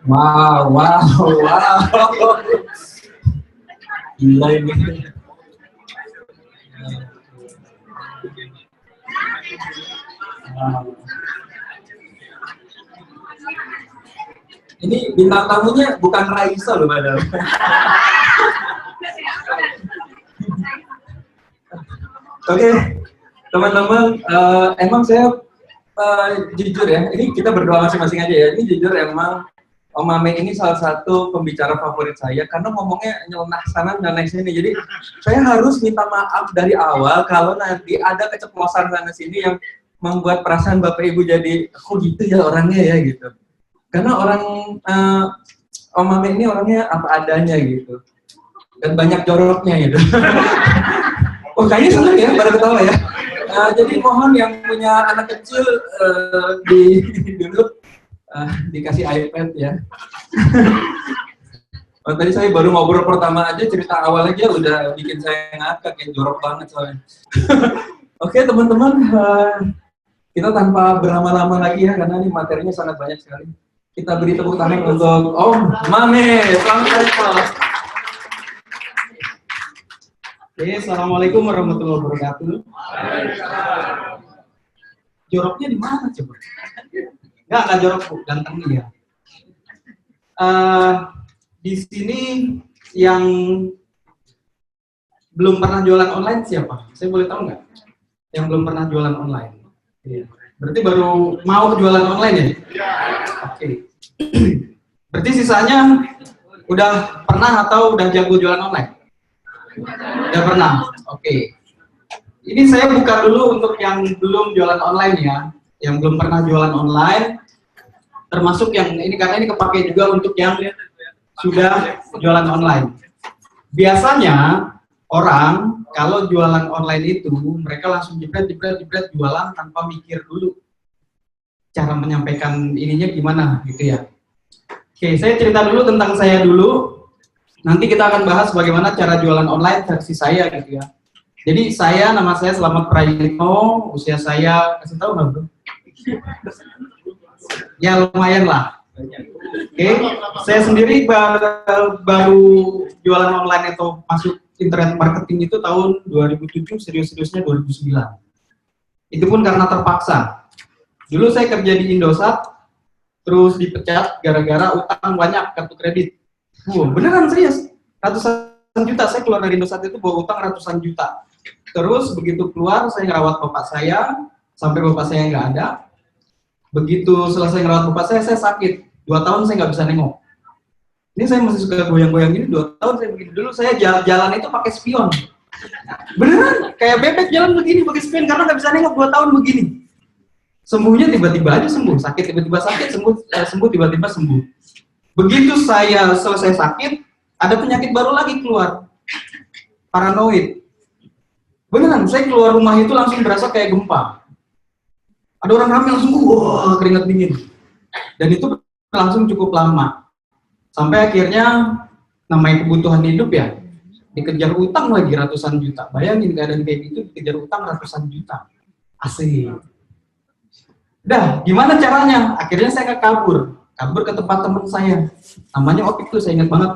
Wow, wow, wow. Gila ini. Wow. Ini bintang tamunya bukan Raisa loh, padahal. Oke, teman-teman, emang saya jujur ya, ini kita berdoa masing-masing aja ya. Ini jujur emang Om Mame ini salah satu pembicara favorit saya karena ngomongnya nyelenah sana nyelenah sini. Jadi saya harus minta maaf dari awal kalau nanti ada keceplosan sana sini yang membuat perasaan Bapak Ibu jadi kok gitu ya orangnya ya gitu. Karena orang Om Mame ini orangnya apa adanya gitu. Dan banyak joroknya gitu. Oh kayaknya senang ya pada ketawa ya. Jadi mohon yang punya anak kecil dulu dikasih iPad ya. Oh, tadi saya baru ngobrol pertama aja cerita awal aja udah bikin saya ngakak ya, jorok banget soalnya. Oke teman-teman, kita tanpa berlama-lama lagi ya karena ini materinya sangat banyak sekali. Kita beri tepuk tangan untuk Om Mame. Selamat datang. Oke, assalamualaikum warahmatullahi wabarakatuh. Joroknya di mana coba? Enggak jorok Bu, ganteng ya. Di sini yang belum pernah jualan online siapa? Saya boleh tahu nggak? Yang belum pernah jualan online? Iya. Berarti baru mau jualan online ya? Iya. Oke. Berarti sisanya udah pernah atau udah jago jualan online? Udah pernah? Oke. Ini saya buka dulu untuk yang belum jualan online ya. Yang belum pernah jualan online, termasuk yang ini karena ini kepake juga untuk yang sudah jualan online. Biasanya orang kalau jualan online itu mereka langsung jebret jualan tanpa mikir dulu cara menyampaikan ininya gimana gitu ya. Oke, saya cerita dulu tentang saya dulu. Nanti kita akan bahas bagaimana cara jualan online versi saya gitu ya. Jadi nama saya Slamet Prayitno, usia saya kasih tahu nggak bro? Ya lumayan lah. Oke, saya sendiri baru jualan online atau masuk internet marketing itu tahun 2007, serius-seriusnya 2009. Itu pun karena terpaksa. Dulu saya kerja di Indosat, terus dipecat gara-gara utang banyak kartu kredit. Beneran serius, ratusan juta. Saya keluar dari Indosat itu bawa utang ratusan juta. Terus begitu keluar saya ngerawat bapak saya sampai bapak saya nggak ada. Begitu selesai ngerawat bapak saya sakit. 2 tahun saya nggak bisa nengok. Ini saya masih suka goyang-goyang ini. 2 tahun saya begini. Dulu saya jalan itu pakai spion. Beneran, kayak bebek jalan begini pakai spion karena nggak bisa nengok 2 tahun begini. Sembuhnya tiba-tiba aja sembuh, sakit tiba-tiba sakit, sembuh tiba-tiba sembuh. Begitu saya selesai sakit, ada penyakit baru lagi keluar, paranoid. Beneran, saya keluar rumah itu langsung berasa kayak gempa. Ada orang ramai langsung, wah keringat dingin. Dan itu langsung cukup lama. Sampai akhirnya, namanya kebutuhan hidup ya, dikejar utang lagi ratusan juta. Bayangin keadaan kayak gitu, dikejar utang ratusan juta. Asik. Udah, gimana caranya? Akhirnya saya kabur ke tempat teman saya, namanya Opik tuh, saya ingat banget.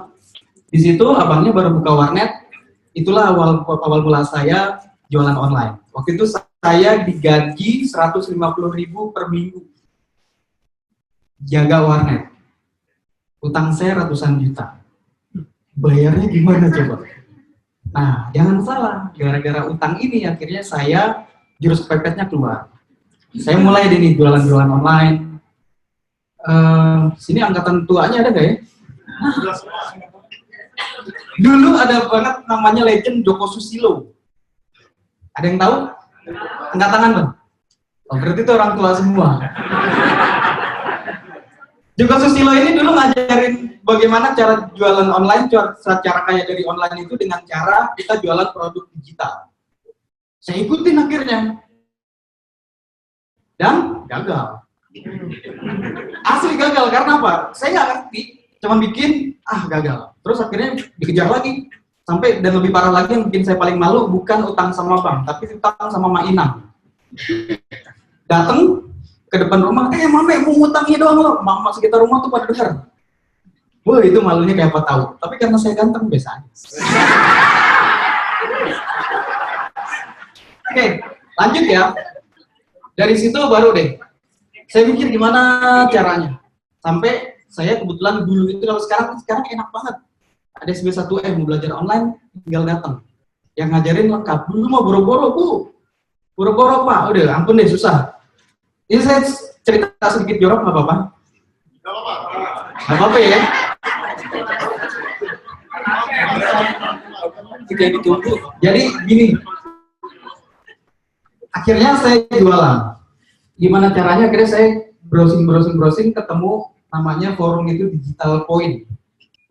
Di situ abangnya baru buka warnet, itulah awal mula saya jualan online. Waktu itu saya digaji 150.000 per minggu, jaga warnet. Utang saya ratusan juta, bayarnya gimana coba? Nah, jangan salah, gara-gara utang ini akhirnya saya jurus pepetnya keluar. Saya mulai nih jualan-jualan online. Sini angkatan tuanya ada gak ya? Dulu ada banget namanya legend Joko Susilo. Ada yang tahu? Angkat tangan dong. Oh, berarti itu orang tua semua. Joko Susilo ini dulu ngajarin bagaimana cara jualan online, cara kaya dari online itu dengan cara kita jualan produk digital. Saya ikutin akhirnya. Dan gagal. Asli gagal, karena apa? Saya nggak ngerti, cuma bikin, gagal. Terus akhirnya dikejar lagi. Sampai, dan lebih parah lagi yang bikin saya paling malu, bukan utang sama bank, tapi utang sama Mak Inang. Dateng ke depan rumah, Mame mau utangnya doang loh. Mama sekitar rumah tuh pada dengar. Wah, itu malunya kayak apa tahu. Tapi karena saya ganteng biasa aja. Oke, lanjut ya. Dari situ baru deh. Saya mikir gimana caranya. Sampai saya kebetulan dulu itu, kalau sekarang enak banget. Ada SB1M mau belajar online, tinggal datang. Yang ngajarin lengkap. Dulu mau boro-boro, Bu. Boro-boro, Pak. Udah, ampun deh, susah. Ini saya cerita sedikit jorok, nggak apa-apa? Nggak apa-apa ya? Tidak ditunggu. Jadi gini, akhirnya saya jualan. Gimana caranya? Akhirnya saya browsing, ketemu namanya forum itu Digital Point.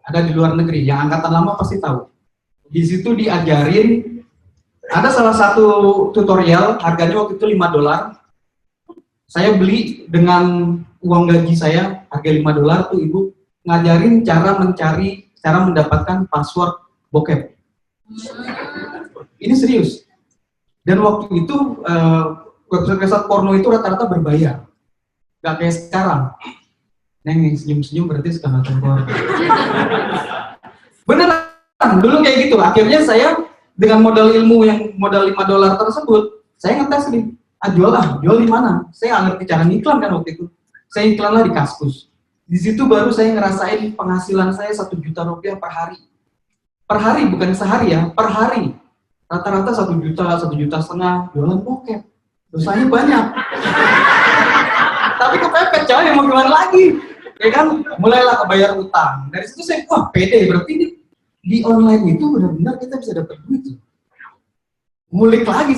Ada di luar negeri, yang angkatan lama pasti tahu. Di situ diajarin, ada salah satu tutorial, harganya waktu itu $5. Saya beli dengan uang gaji saya, harga $5 tuh ibu, ngajarin cara mendapatkan password bokep. Ini serius. Dan waktu itu website porno itu rata-rata berbayar. Gak kayak sekarang. Neng yang senyum-senyum berarti suka nonton porno. Beneran, dulu kayak gitu. Akhirnya saya dengan modal ilmu yang modal $5 tersebut, saya ngetes nih, jual di mana? Saya nggak ngerti cara ngiklan kan waktu itu. Saya iklan lah di Kaskus. Di situ baru saya ngerasain penghasilan saya Rp1 juta per hari. Per hari, bukan sehari ya, per hari. Rata-rata 1 juta, 1,5 juta jualan bokep. Dosanya banyak. Tapi kepepet coy, mau gimana lagi? Ya kan, mulailah kebayar utang. Dari situ saya, wah pede, berarti di online itu benar-benar kita bisa dapat duit. Ngulik lagi,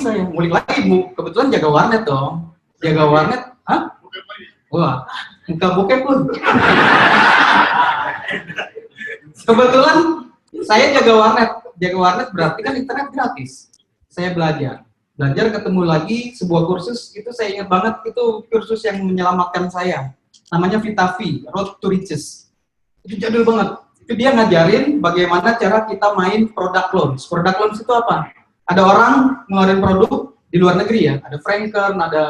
kebetulan jaga warnet dong. Jaga warnet, hah? Wah, muka bokep pun. Kebetulan saya jaga warnet berarti kan internet gratis. Saya belajar ketemu lagi sebuah kursus, itu saya ingat banget, itu kursus yang menyelamatkan saya. Namanya Vitavi, Road to Riches. Itu jadul banget. Itu dia ngajarin bagaimana cara kita main product launch. Product launch itu apa? Ada orang ngeluarin produk di luar negeri ya, ada Franken, ada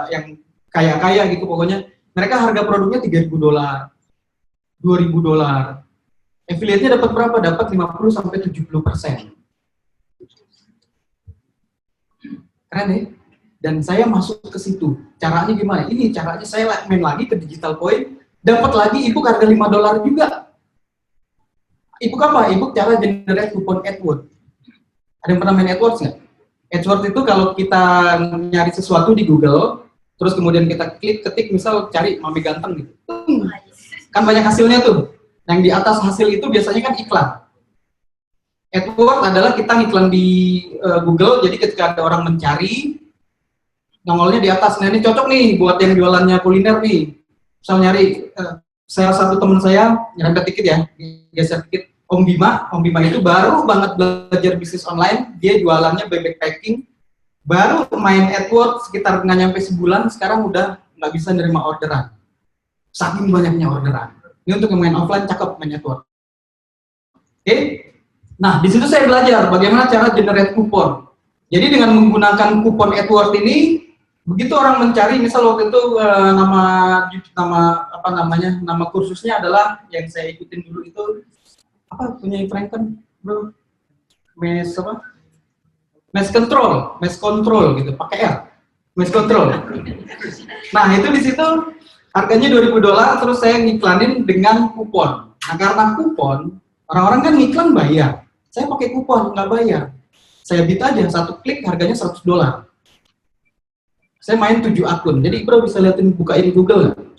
yang kaya-kaya gitu pokoknya. Mereka harga produknya $3.000, $2.000. Affiliate-nya dapat berapa? Dapat 50-70%. Keren ya? Dan saya masuk ke situ. Caranya gimana? Ini caranya saya main lagi ke Digital Point, dapat lagi ebook harga $5 juga. Ebook apa? Ebook cara generate kupon AdWords. Ada yang pernah main AdWords nggak? AdWords itu kalau kita nyari sesuatu di Google, terus kemudian kita ketik misal cari mami ganteng gitu. Kan banyak hasilnya tuh. Yang di atas hasil itu biasanya kan iklan. AdWords adalah kita iklan di Google, jadi ketika ada orang mencari, nongolnya di atas. Nah ini cocok nih buat yang jualannya kuliner nih. Misal nyari, salah satu teman saya, nyerempet dikit ya, geser dikit, Om Bima itu baru banget belajar bisnis online, dia jualannya bebek packing, baru main AdWords sekitar nggak nyampe sebulan, sekarang udah nggak bisa nerima orderan. Saking banyaknya orderan. Ini untuk yang main offline, cakep main AdWords. Oke? Nah, di situ saya belajar bagaimana cara generate kupon. Jadi dengan menggunakan kupon AdWords ini, begitu orang mencari, misal waktu itu nama kursusnya adalah yang saya ikutin dulu itu apa punya Franken, bro? Mes control gitu, pakai R. Mes control. Nah, itu di situ harganya $2.000, terus saya ngiklanin dengan kupon. Nah, karena kupon, orang-orang kan ngiklan bayar. Saya pakai kupon, nggak bayar. Saya bid aja, satu klik harganya $100. Saya main 7 akun, jadi bro bisa liatin, bukain Google nggak?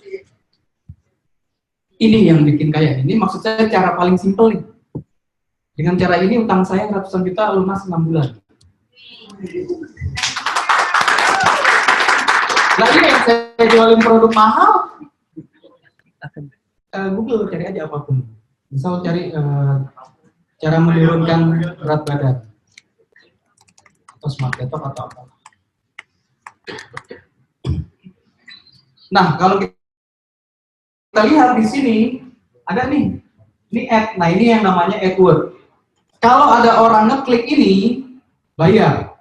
Ini yang bikin kaya. Ini maksud saya cara paling simpel nih. Dengan cara ini utang saya ratusan juta lunas 6 bulan. Lagi yang saya jualin produk mahal, Google cari aja apapun. Misal cari cara menurunkan berat badan atau smart ketok atau apa. Nah, kalau kita lihat di sini ada nih, ini ad. Nah, ini yang namanya AdWords. Kalau ada orang ngeklik ini, bayar.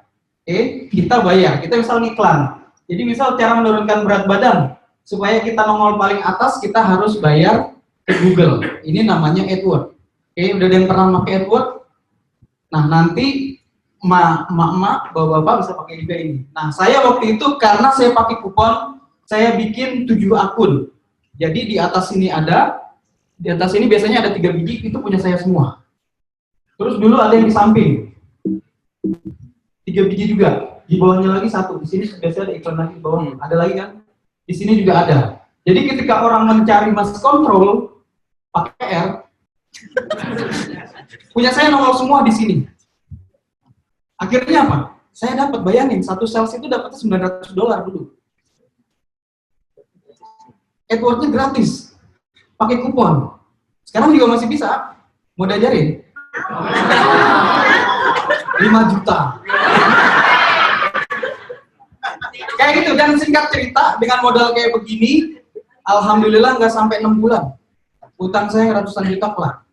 Kita bayar. Kita misal ngiklan. Jadi misal cara menurunkan berat badan supaya kita nongol paling atas, kita harus bayar ke ke Google. Ini namanya AdWords. Oke, udah ada yang pernah pakai AdWords? Nah, nanti emak-emak, bapak-bapak bisa pakai juga ini. Nah, saya waktu itu karena saya pakai kupon, saya bikin 7 akun. Jadi di atas sini ada, di atas ini biasanya ada 3 biji, itu punya saya semua. Terus dulu ada yang di samping, 3 biji juga. Di bawahnya lagi 1. Di sini biasanya ada iklan lagi di bawah. Ada lagi kan? Di sini juga ada. Jadi ketika orang mencari mas kontrol pakai R, punya saya nongol semua di sini. Akhirnya apa? Saya dapat, bayangin, satu sales itu dapatnya $900 dulu. AdWords-nya gratis, pakai kupon. Sekarang juga masih bisa. Mau diajarin? 5 juta. Kayak gitu, dan singkat cerita, dengan modal kayak begini, alhamdulillah nggak sampai 6 bulan. Utang saya ratusan juta kelar.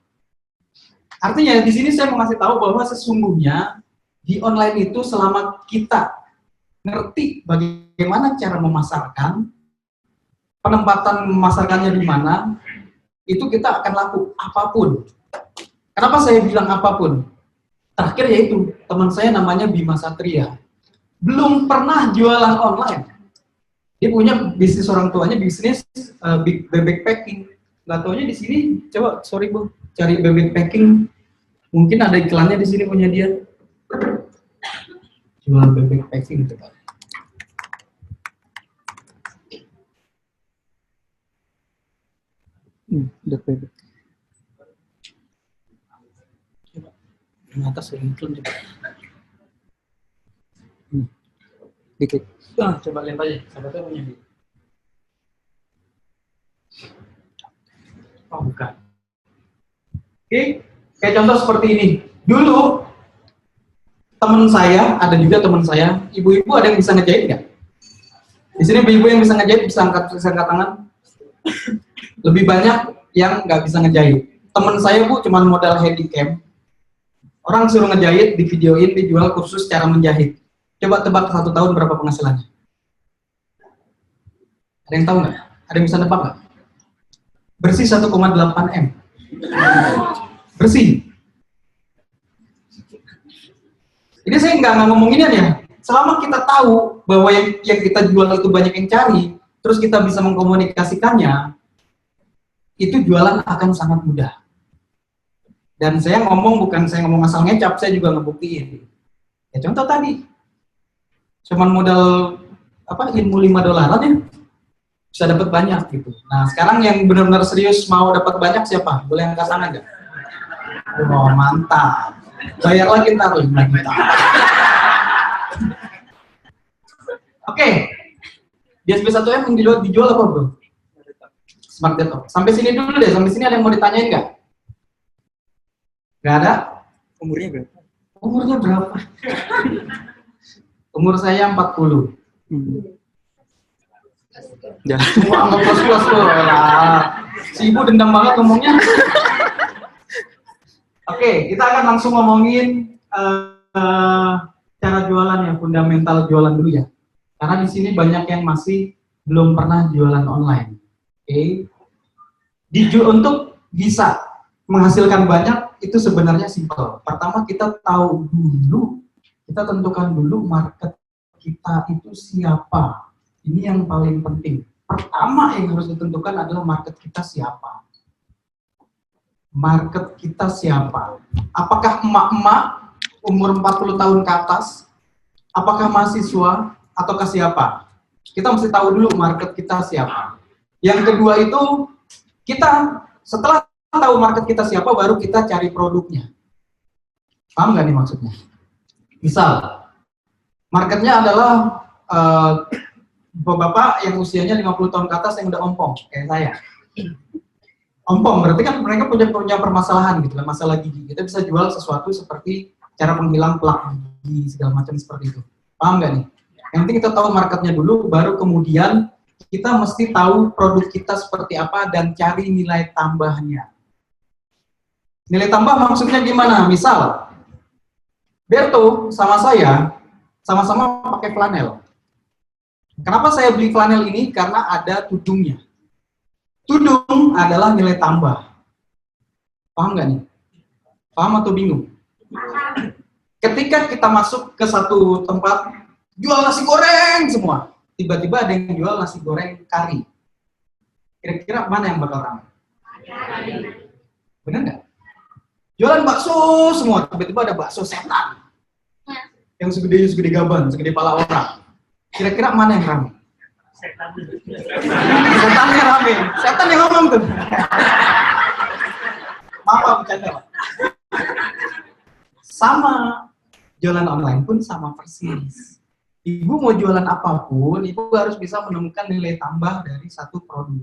Artinya di sini saya mau ngasih tahu bahwa sesungguhnya di online itu selama kita ngerti bagaimana cara memasarkan, penempatan memasarkannya di mana, itu kita akan laku apapun. Kenapa saya bilang apapun? Terakhir yaitu teman saya namanya Bima Satria, belum pernah jualan online. Dia punya bisnis, orang tuanya bisnis bebek packing. Nggak taunya di sini, coba sorry Bu, cari bebek packing. Mungkin ada iklannya di sini punya dia. Jual bebek packing gitu Pak. Bebek. Coba, di atas ada iklan juga. Dikit. Coba lihat aja, siapa tahu punya dia. Oh bukan. Oke, kayak contoh seperti ini. Dulu teman saya, ada juga teman saya, ibu-ibu ada yang bisa ngejahit nggak? Di sini ibu-ibu yang bisa ngejahit bisa angkat tangan. Lebih banyak yang nggak bisa ngejahit. Teman saya Bu, cuman modal handycam. Orang suruh ngejahit, di videoin, dijual kursus cara menjahit. Coba tebak 1 tahun berapa penghasilannya? Ada yang tahu nggak? Ada yang bisa nebak nggak? Bersih 1,8 M. Bersih. Ini saya nggak ngomongin ya. Selama kita tahu bahwa yang kita jual itu banyak yang cari, terus kita bisa mengkomunikasikannya, itu jualan akan sangat mudah. Dan saya ngomong bukan saya ngomong asal ngecap, saya juga ngebuktiin. Ya contoh tadi, cuman modal ilmu $5 ya, bisa dapat banyak gitu. Nah sekarang yang benar-benar serius mau dapat banyak siapa? Boleh angkat tangan nggak? Oh mantap. Bayar lagi ntar 5 juta. Oke. DSP1M yang dijual apa bro? Smart Detox. Sampai sini dulu deh. Sampai sini ada yang mau ditanyain nggak? Nggak ada? Umurnya berapa? Umurnya berapa? Umur saya 40. Ya. Wah, nggak plus-plus tuh. Si ibu dendam banget ngomongnya. Oke, kita akan langsung ngomongin cara jualan ya, fundamental jualan dulu ya. Karena di sini banyak yang masih belum pernah jualan online. Oke. Untuk bisa menghasilkan banyak itu sebenarnya simpel. Pertama kita tahu dulu, kita tentukan dulu market kita itu siapa. Ini yang paling penting. Pertama yang harus ditentukan adalah market kita siapa. Market kita siapa? Apakah emak-emak umur 40 tahun ke atas? Apakah mahasiswa? Ataukah siapa? Kita mesti tahu dulu market kita siapa. Yang kedua itu, kita setelah tahu market kita siapa, baru kita cari produknya. Paham nggak nih maksudnya? Misal, marketnya adalah bapak yang usianya 50 tahun ke atas yang udah ompong, kayak saya. Ompong, berarti kan mereka punya permasalahan gitu, masalah gigi. Kita bisa jual sesuatu seperti cara menghilang plak gigi, segala macam seperti itu. Paham nggak nih? Yang penting kita tahu marketnya dulu, baru kemudian kita mesti tahu produk kita seperti apa dan cari nilai tambahnya. Nilai tambah maksudnya gimana? Misal, Berto sama saya sama-sama pakai flanel. Kenapa saya beli flanel ini? Karena ada tudungnya. Tudung adalah nilai tambah. Paham nggak nih? Paham atau bingung? Ketika kita masuk ke satu tempat, jual nasi goreng semua. Tiba-tiba ada yang jual nasi goreng kari. Kira-kira mana yang bakal ramai? Bener nggak? Jualan bakso semua, tiba-tiba ada bakso setan. Yang segede gaban, segede pala orang. Kira-kira mana yang ramai? Setannya ramai. Setan yang ngomong tuh. Maaf, bercanda. Sama, jualan online pun sama persis. Ibu mau jualan apapun, ibu harus bisa menemukan nilai tambah dari satu produk.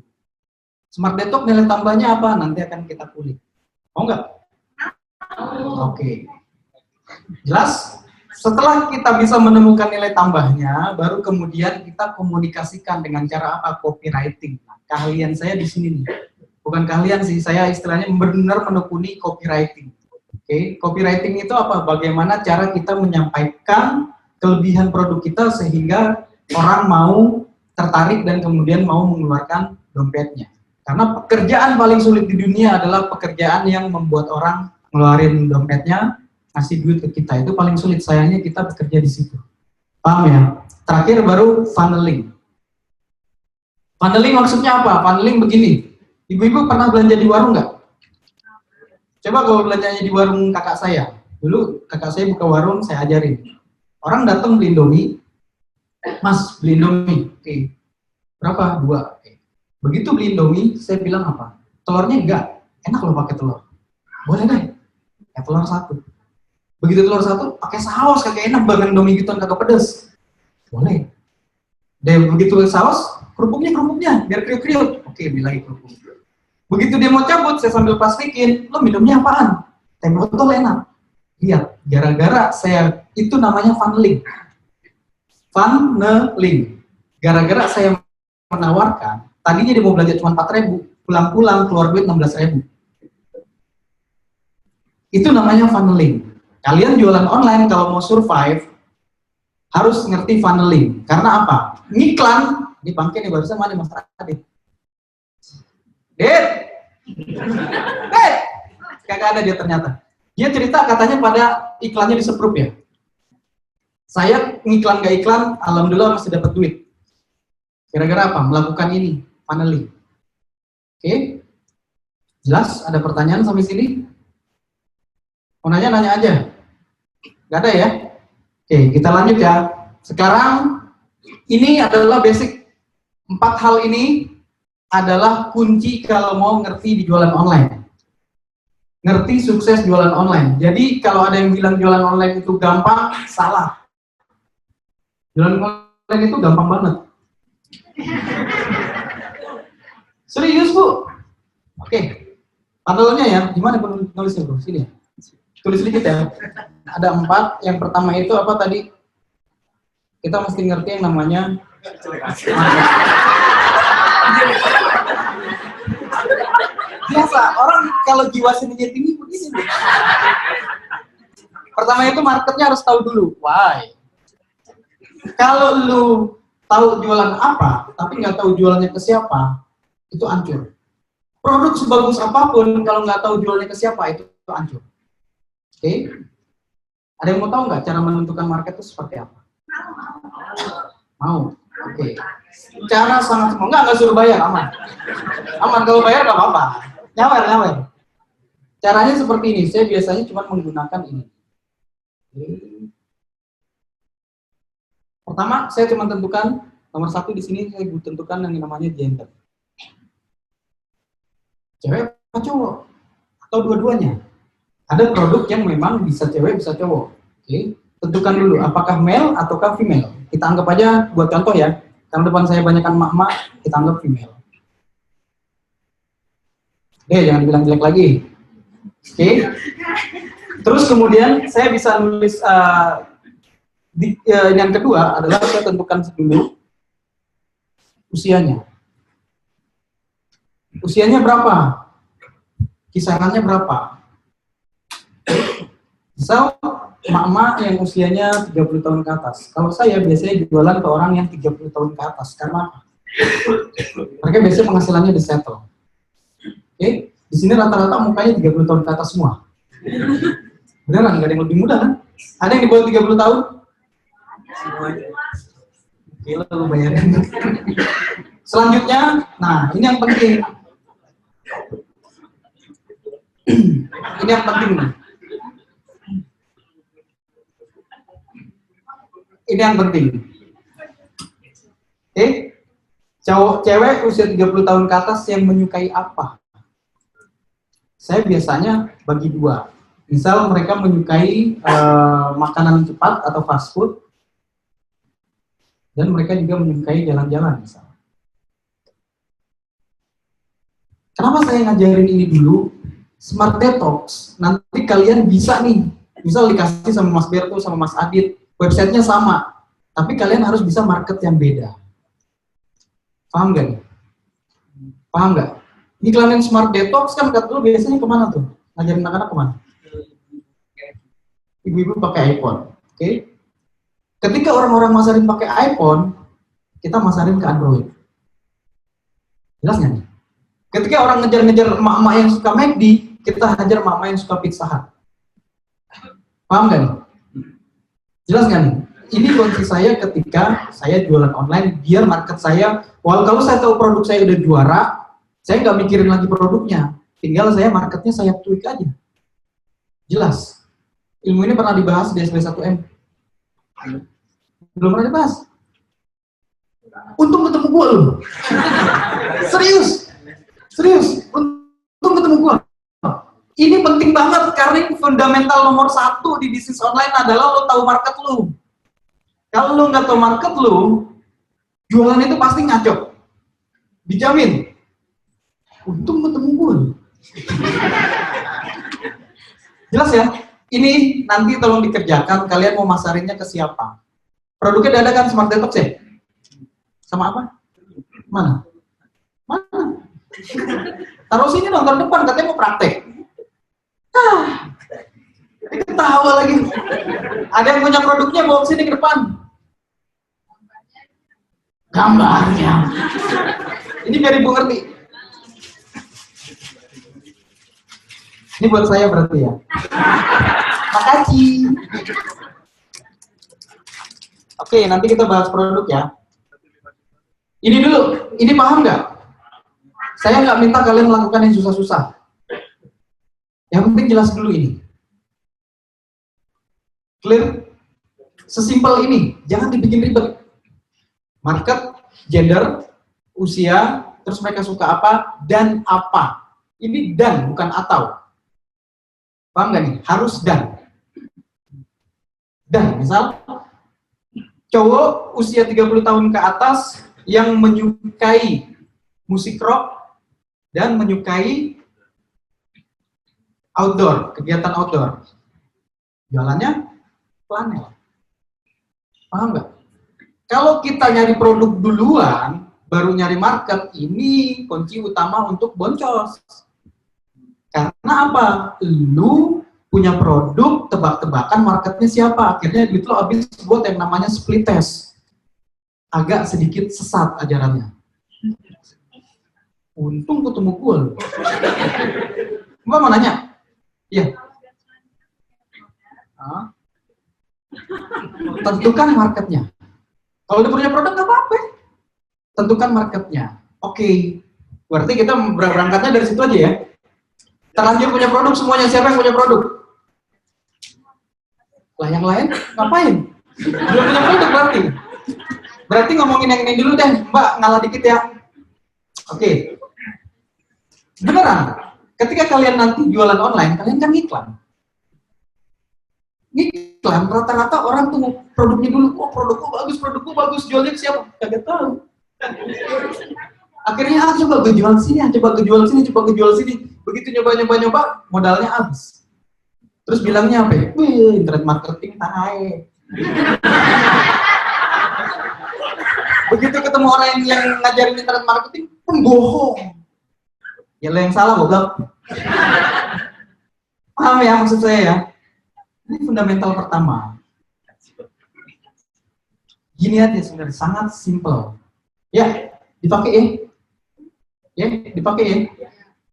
Smart Detox nilai tambahnya apa? Nanti akan kita kulik. Mau nggak? Oke. Jelas? Setelah kita bisa menemukan nilai tambahnya, baru kemudian kita komunikasikan dengan cara apa? Copywriting. Nah, keahlian saya di sini nih. Bukan keahlian sih, saya istilahnya benar menekuni copywriting. Oke, copywriting itu apa? Bagaimana cara kita menyampaikan kelebihan produk kita sehingga orang mau tertarik dan kemudian mau mengeluarkan dompetnya. Karena pekerjaan paling sulit di dunia adalah pekerjaan yang membuat orang ngeluarin dompetnya, ngasih duit ke kita. Itu paling sulit, sayangnya kita bekerja di situ. Paham ya? Terakhir baru funneling. Funneling maksudnya apa? Funneling begini. Ibu-ibu pernah belanja di warung nggak? Coba kalau belanjanya di warung kakak saya. Dulu kakak saya buka warung, saya ajarin. Orang datang beli Indomie. Mas, beli Indomie. Oke. Berapa? 2. Oke. Begitu beli Indomie, saya bilang apa? Telurnya enggak. Enak loh pakai telur. Boleh deh. Ya telur 1. Begitu telur 1, pakai saus, kagak enak banget Indomie gituan kagak pedes. Boleh. Dan begitu saus, kerupuknya, biar kriuk-kriuk. Oke, beli lagi kerupuk. Begitu dia mau cabut, saya sambil plastikin, lo minumnya apaan? Teh botol enak. Lihat, gara-gara saya, itu namanya funneling. Funneling. Gara-gara saya menawarkan, tadinya dia mau belanja cuma 4.000, pulang-pulang keluar duit 16.000. Itu namanya funneling. Kalian jualan online kalau mau survive, harus ngerti funneling. Karena apa? Ngiklan, di bangke nih barusan mana Mas Adit? Dit! Kagak ada dia ternyata. Dia cerita katanya pada iklannya di Seprup ya. Saya ngiklan gak iklan, alhamdulillah masih dapat duit. Gara-gara apa? Melakukan ini, funneling. Oke? Jelas? Ada pertanyaan sampai sini? Mau nanya aja. Gak ada ya? Oke, kita lanjut ya. Sekarang, ini adalah basic. 4 hal ini adalah kunci kalau mau ngerti di jualan online. Ngerti sukses jualan online. Jadi kalau ada yang bilang jualan online itu gampang, salah. Jualan online itu gampang banget. Serius Bu? Oke. Panelnya ya, gimana penulisnya Bro? Sini ya. Tulis sedikit ya. Ada 4. Yang pertama itu apa tadi? Kita mesti ngerti yang namanya biasa, orang kalau jiwa seninya tinggi begini. Pertama itu marketnya harus tahu dulu. Why? Kalau lu tahu jualan apa, tapi nggak tahu jualannya ke siapa, itu hancur. Produk sebagus apapun, kalau nggak tahu jualannya ke siapa, itu hancur. Oke? Ada yang mau tahu nggak cara menentukan market itu seperti apa? Mau? Oke. Cara sangat semua. Nggak suruh bayar, aman. Aman, kalau bayar nggak apa-apa. Nyawer. Caranya seperti ini. Saya biasanya cuma menggunakan ini. Pertama, saya cuma tentukan nomor 1 di sini. Saya tentukan yang namanya gender. Cewek atau cowok? Atau dua-duanya? Ada produk yang memang bisa cewek, bisa cowok. Oke. Tentukan dulu, apakah male ataukah female. Kita anggap aja, buat contoh ya. Karena depan saya banyakkan emak-emak, kita anggap female. Jangan dibilang jelek lagi. Oke. Terus kemudian saya bisa nulis yang kedua adalah saya tentukan dulu usianya. Usianya berapa? Kisarannya berapa? So, emak-emak yang usianya 30 tahun ke atas. Kalau saya biasanya jualan ke orang yang 30 tahun ke atas. Karena apa? Mereka biasanya penghasilannya disettle. Oke, di sini rata-rata mukanya 30 tahun ke atas semua. Beneran, nggak ada yang lebih muda kan? Ada yang di bawah 30 tahun? Semuanya. Gila lu bayarin. Selanjutnya, nah ini yang penting. Ini yang penting nih. Ini yang penting. Oke? Cewek usia 30 tahun ke atas yang menyukai apa? Saya biasanya bagi dua. Misal mereka menyukai makanan cepat atau fast food, dan mereka juga menyukai jalan-jalan misal. Kenapa saya ngajarin ini dulu? Smart Detox, nanti kalian bisa nih, misal dikasih sama Mas Berto, sama Mas Adit, websitenya sama, tapi kalian harus bisa market yang beda. Paham gak nih? Paham gak? Ini kalian Smart Detox kan dulu biasanya kemana tuh? Ngajarin anak-anak kemana? Ibu-ibu pakai iPhone, oke? Ketika orang-orang masarin pakai iPhone, kita masarin ke Android. Jelas nggak nih? Ketika orang ngejar-ngejar emak-emak yang suka McD, kita hajar emak-emak yang suka Pizza Hut. Paham nggak nih? Jelas nggak nih? Ini kunci saya ketika saya jualan online, biar market saya, kalau saya tahu produk saya udah juara, saya nggak mikirin lagi produknya, tinggal saya marketnya saya tweak aja. Jelas. Ilmu ini pernah dibahas di SP1M. Belum pernah dibahas. Untung ketemu gua loh. Serius. Untung ketemu gua. Ini penting banget karena ini fundamental nomor 1 di bisnis online adalah lo tahu market lo. Kalau lo nggak tahu market lo, jualan itu pasti ngaco. Dijamin. Untung ketemu gua loh. Jelas ya? Ini nanti tolong dikerjakan, kalian mau masarinnya ke siapa? Produknya udah ada kan Smart Detox ya? Sama apa? Mana? Taruh sini dong, taruh depan, katanya mau praktek. Ketawa lagi. Ada yang punya produknya, bawa sini ke depan. Gambarnya. Ini biar ibu ngerti. Ini buat saya berarti ya. Makasih. Oke, nanti kita bahas produk ya. Ini dulu, ini paham nggak? Saya nggak minta kalian melakukan yang susah-susah. Yang penting jelas dulu ini. Clear? Sesimpel ini, jangan dibikin ribet. Market, gender, usia, terus mereka suka apa, dan apa. Ini dan, bukan atau. Paham nggak nih? Harus dan. Dan, misal, cowok usia 30 tahun ke atas yang menyukai musik rock dan menyukai outdoor, kegiatan outdoor. Jualannya planel. Paham nggak? Kalau kita nyari produk duluan, baru nyari market, ini kunci utama untuk boncos. Karena apa? Lu punya produk, tebak-tebakan marketnya siapa. Akhirnya gitu lo habis buat yang namanya split test. Agak sedikit sesat ajarannya. Untung ketemu gue. Mbak mau nanya? Iya. Tentukan marketnya. Kalau udah punya produk nggak apa-apa. Tentukan marketnya. Oke. Berarti kita berangkatnya dari situ aja ya. Terlanjur punya produk semuanya. Siapa yang punya produk? Lah yang lain ngapain? Belum punya produk berarti. Berarti ngomongin yang ini dulu deh, Mbak, ngalah dikit ya. Oke. Beneran, ketika kalian nanti jualan online, kalian kan ngiklan. Ngiklan, rata-rata orang tuh produknya dulu, oh produkku bagus, jualnya ke siapa? Kagak tahu. Akhirnya coba gue jual sini, coba gue jual sini. Begitu nyoba, modalnya habis. Terus bilangnya apa ya? Wih, internet marketing tahe. Begitu ketemu orang yang ngajarin internet marketing, pembohong. Ya lo yang salah, goblok. Paham ya maksud saya ya? Ini fundamental pertama. Gini aja sebenarnya, sangat simple. Ya, dipakai ya. Ya, dipakai ya.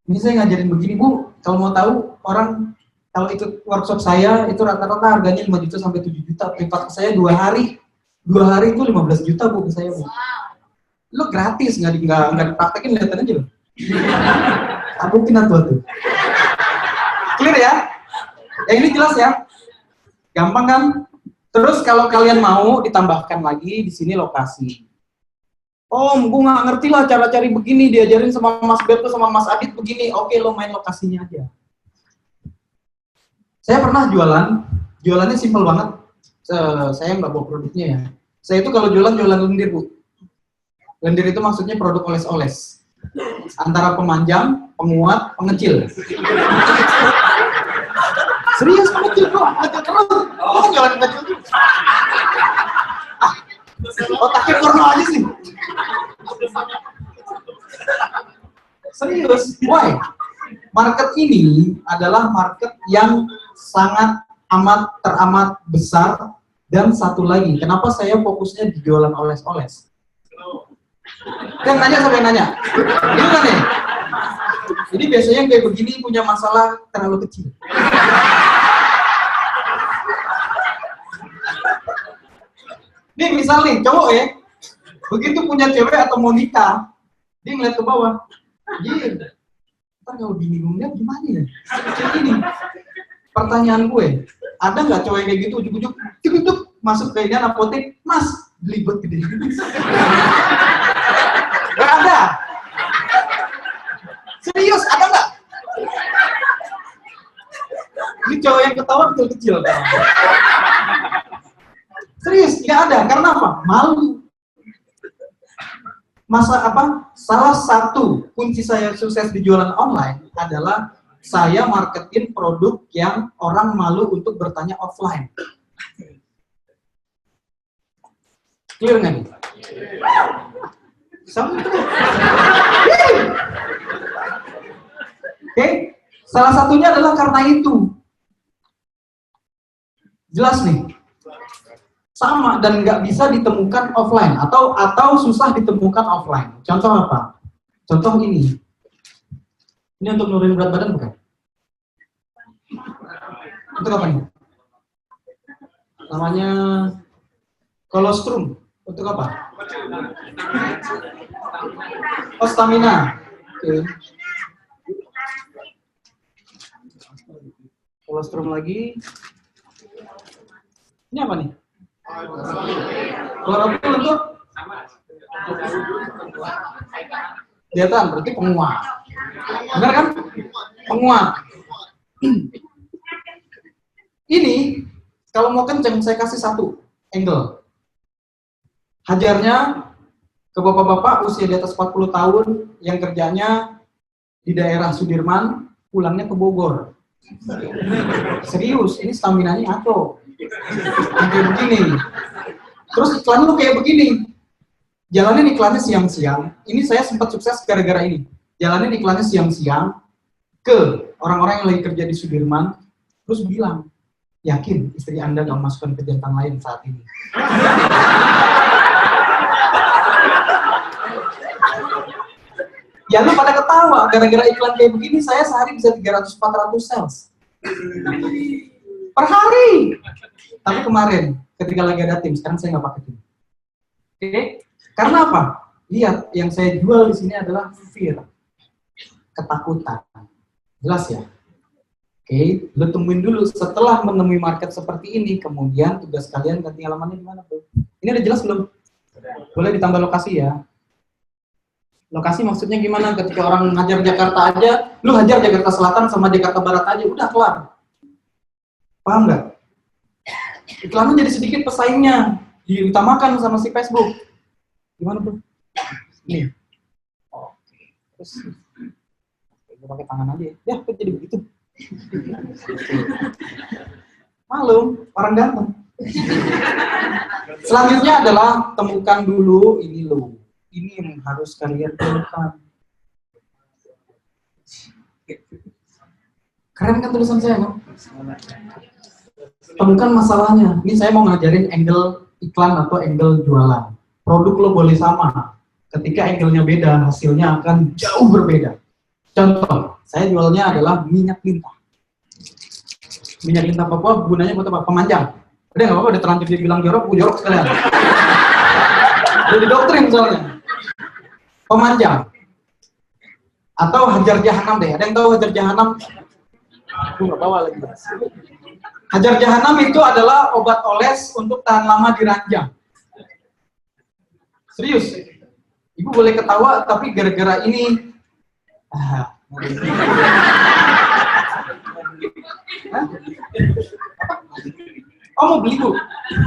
Ini saya ngajarin begini Bu, kalau mau tahu orang kalau ikut workshop saya itu rata-rata harganya 5 juta sampai 7 juta, privat ke saya 2 hari. 2 hari itu 15 juta Bu ke saya Bu. Lo gratis, nggak dipraktekin, lihat aja loh. Tabukin tuh. Clear ya? Yang ini jelas ya? Gampang kan? Terus kalau kalian mau ditambahkan lagi di sini lokasi. Om, gue nggak ngerti lah cara cari begini, diajarin sama Mas Berto sama Mas Adit begini. Oke, lo main lokasinya aja. Saya pernah jualannya simpel banget. Saya nggak bawa produknya ya. Saya itu kalau jualan lendir Bu. Lendir itu maksudnya produk oles-oles. Antara pemanjang, penguat, pengecil. Serius pengecil kok, ngecil terus. Oh, jualan pengecil. Otaknya porno aja sih. Serius, why? Market ini adalah market yang sangat teramat besar. Dan satu lagi, kenapa saya fokusnya di jualan oles-oles? Yang nanya sampai nanya, gimana nih? Jadi biasanya yang kayak begini punya masalah terlalu kecil. Nih misal nih, cowok ya, begitu punya cewek atau mau nikah, dia ngeliat ke bawah, ntar kalau bini gue ngeliat gimana ya? Kayak gini. Pertanyaan gue, ada nggak cowok yang kayak gitu, ujuk-ujuk, masuk ke inian apotek, Mas, belibet gede. Gak ada. Serius, ada nggak? Ini cowok yang ketawa kecil-kecil. Serius, nggak ada. Karena apa? Malu. Salah satu kunci saya sukses di jualan online adalah saya marketin produk yang orang malu untuk bertanya offline. Clear nggak nih? Oke, salah satunya adalah karena itu. Jelas nih? Sama dan nggak bisa ditemukan offline atau susah ditemukan offline. Contoh apa? Contoh ini. Ini untuk nurunin berat badan bukan? Untuk apa nih? Namanya kolostrum. Untuk apa? Oh, stamina. Oke. Kolostrum lagi. Ini apa nih? Klorofil untuk kelihatan, berarti penguat. Benar kan? Penguat. Ini kalau mau kenceng saya kasih satu angle. Hajarnya ke bapak-bapak usia di atas 40 tahun yang kerjanya di daerah Sudirman, pulangnya ke Bogor. Serius, ini staminanya ngaco. Kayak begini. Terus iklan lu kayak begini. Jalanin iklannya siang-siang. Ini saya sempat sukses gara-gara ini. Jalanin iklannya siang-siang ke orang-orang yang lagi kerja di Sudirman, terus bilang, yakin istri Anda gak masukkan ke jantan lain saat ini. Ya lu pada ketawa, gara-gara iklan kayak begini saya sehari bisa 300-400 sales. Per hari. Tapi kemarin, ketika lagi ada tim, sekarang saya nggak pakai tim. Oke? Karena apa? Lihat, yang saya jual di sini adalah fear. Ketakutan. Jelas ya? Oke, lu tungguin dulu. Setelah menemui market seperti ini, kemudian tugas kalian ganti halamannya gimana, Bro? Ini udah jelas belum? Boleh ditambah lokasi ya. Lokasi maksudnya gimana? Ketika orang ngajar Jakarta aja, lu hajar Jakarta Selatan sama Jakarta Barat aja, udah kelar. Paham nggak? Iklannya jadi sedikit pesaingnya, diutamakan sama si Facebook. Gimana Bro? Nih. Oke. Terus, gue pakai tangan aja ya. Kok jadi begitu? Malum, orang ganteng. Selanjutnya adalah temukan dulu ini lo. Ini yang harus kalian temukan. Keren kan tulisan saya, kan? Temukan masalahnya. Ini saya mau ngajarin angle iklan atau angle jualan. Produk lo boleh sama. Ketika angle-nya beda, hasilnya akan jauh berbeda. Contoh, Saya jualnya adalah minyak lintah. Minyak lintah Papua gunanya buat apa? Pemanjang. Udah nggak apa-apa, udah terlanjur dia bilang jorok, gue jorok sekalian. Udah didoktrin soalnya. Pemanjang. Atau hajar jahanam deh. Ada yang tahu hajar jahanam? Aku nggak bawa lagi. Hajar jahanam itu adalah obat oles untuk tahan lama di ranjang. Serius. Ibu boleh ketawa, tapi gara-gara ini... Oh, mau beli, Bu?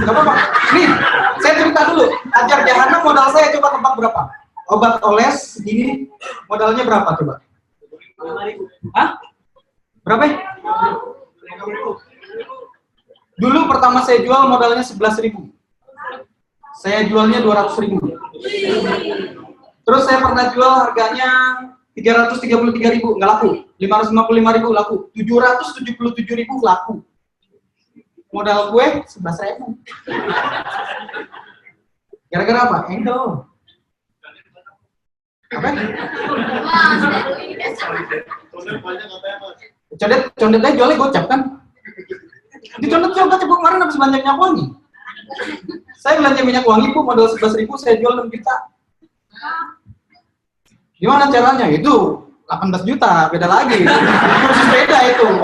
Gak apa-apa. Nih, saya cerita dulu. Hajar jahanam modal saya coba tebak berapa? Obat oles ini modalnya berapa coba? 5.000. Hah? Berapa? Dulu pertama saya jual modalnya 11.000. Saya jualnya 200.000. Terus saya pernah jual harganya 333.000, nggak laku. 555.000 laku. 777.000 laku. Modal gue 11.000. Gara-gara apa? Angle. Apa? Condet aja jualnya gocap kan? Di condet juga gocap kemarin habis belanja minyak wangi. Saya belanja minyak wangi Bu, modal 11.000, saya jual 6 juta. Gimana caranya? Itu 18 juta, beda lagi. Kursus beda itu.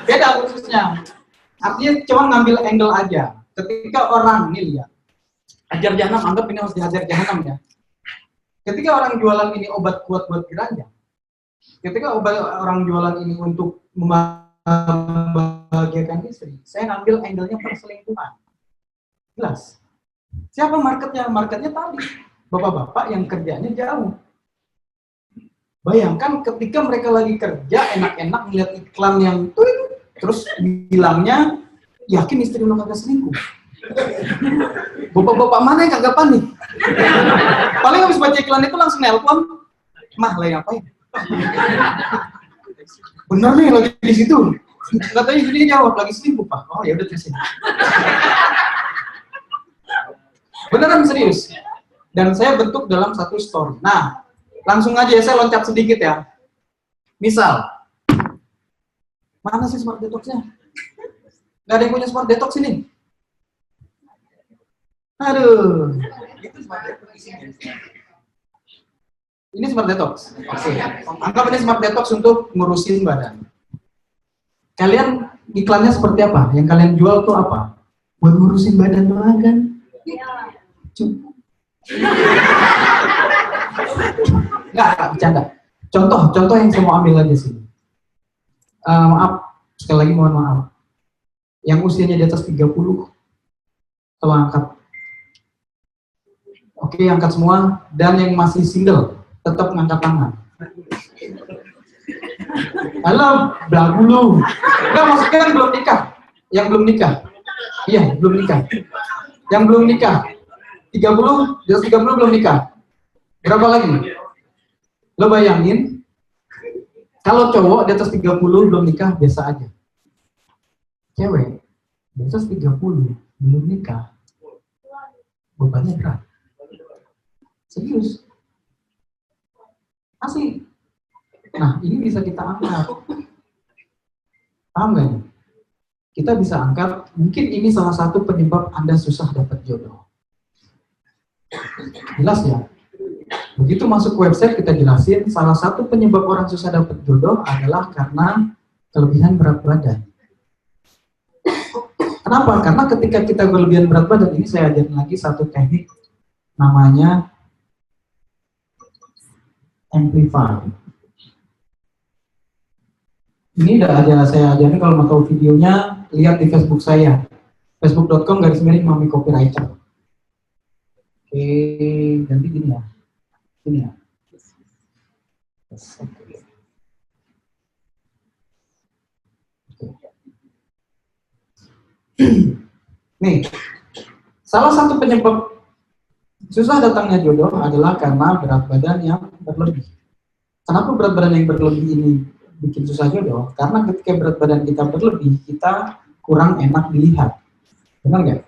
Beda kursusnya. Artinya cuma ngambil angle aja. Ketika orang, nih lihat, hajar jahanam, anggap ini harus dihajar jahanam ya. Ketika orang jualan ini obat kuat buat keranjang, ketika orang jualan ini untuk membahagiakan istri, saya ngambil angle-nya perselingkuhan. Jelas. Siapa marketnya? Marketnya tadi. Bapak-bapak yang kerjanya jauh. Bayangkan ketika mereka lagi kerja, enak-enak melihat iklan yang terus bilangnya, yakin istri lo kagak selingkuh. Bapak-bapak mana yang kagak panik? Paling habis baca iklan itu langsung nelpon, mah lagi ngapain? Bener nih lagi di situ. Katanya jadi jawab lagi selingkuh Pak. Oh ya udah terusin. Beneran serius. Dan saya bentuk dalam satu story. Nah, langsung aja ya, saya loncat sedikit ya. Misal, mana sih smart detox-nya? Gak ada yang punya smart detox ini? Aduh. Ini smart detox. Oke. Anggap ini smart detox untuk ngurusin badan. Kalian iklannya seperti apa? Yang kalian jual tuh apa? Buat ngurusin badan doang kan? Enggak, bercanda. Contoh yang saya mau ambil aja sini. Maaf, sekali lagi mohon maaf. Yang usianya di atas 30, tolong angkat. Oke, angkat semua. Dan yang masih single, tetap ngangkat tangan. Halo, belagu lu. Enggak, maksudnya kan belum nikah. Yang belum nikah. Iya, belum nikah. Yang belum nikah. 30, di atas 30 belum nikah. Berapa lagi? Lo bayangin, kalau cowok di atas 30 belum nikah, biasa aja. Cewek, di atas 30 belum nikah, bebannya berat. Serius. Asli. Nah, ini bisa kita angkat. Paham gak nih? Kita bisa angkat, mungkin ini salah satu penyebab Anda susah dapat jodoh. Jelas ya? Begitu masuk website kita jelasin, salah satu penyebab orang susah dapat jodoh adalah karena kelebihan berat badan. Kenapa? Karena ketika kita berlebihan berat badan, ini saya ajarin lagi satu teknik namanya amplify. Ini udah ada saya ajarin, kalau mau tahu videonya lihat di Facebook saya, facebook.com/mami copywriter. Oke, ganti gini ya. Gini ya. Nih, salah satu penyebab susah datangnya jodoh adalah karena berat badan yang berlebih. Kenapa berat badan yang berlebih ini bikin susah jodoh? Karena ketika berat badan kita berlebih, kita kurang enak dilihat. Benar nggak?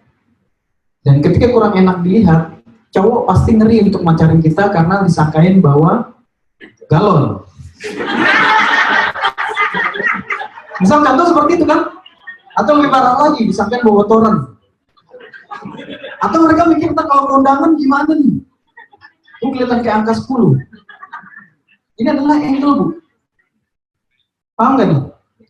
Dan ketika kurang enak dilihat, cowok pasti ngeri untuk macarin kita karena disangkain bahwa galon. Misal contoh seperti itu kan? Atau lebih parah lagi, disangka bawa toren. Atau mereka mikir, kalau kondangan gimana nih? Itu kelihatan kayak angka 10. Ini adalah angle, Bu. Paham nggak nih?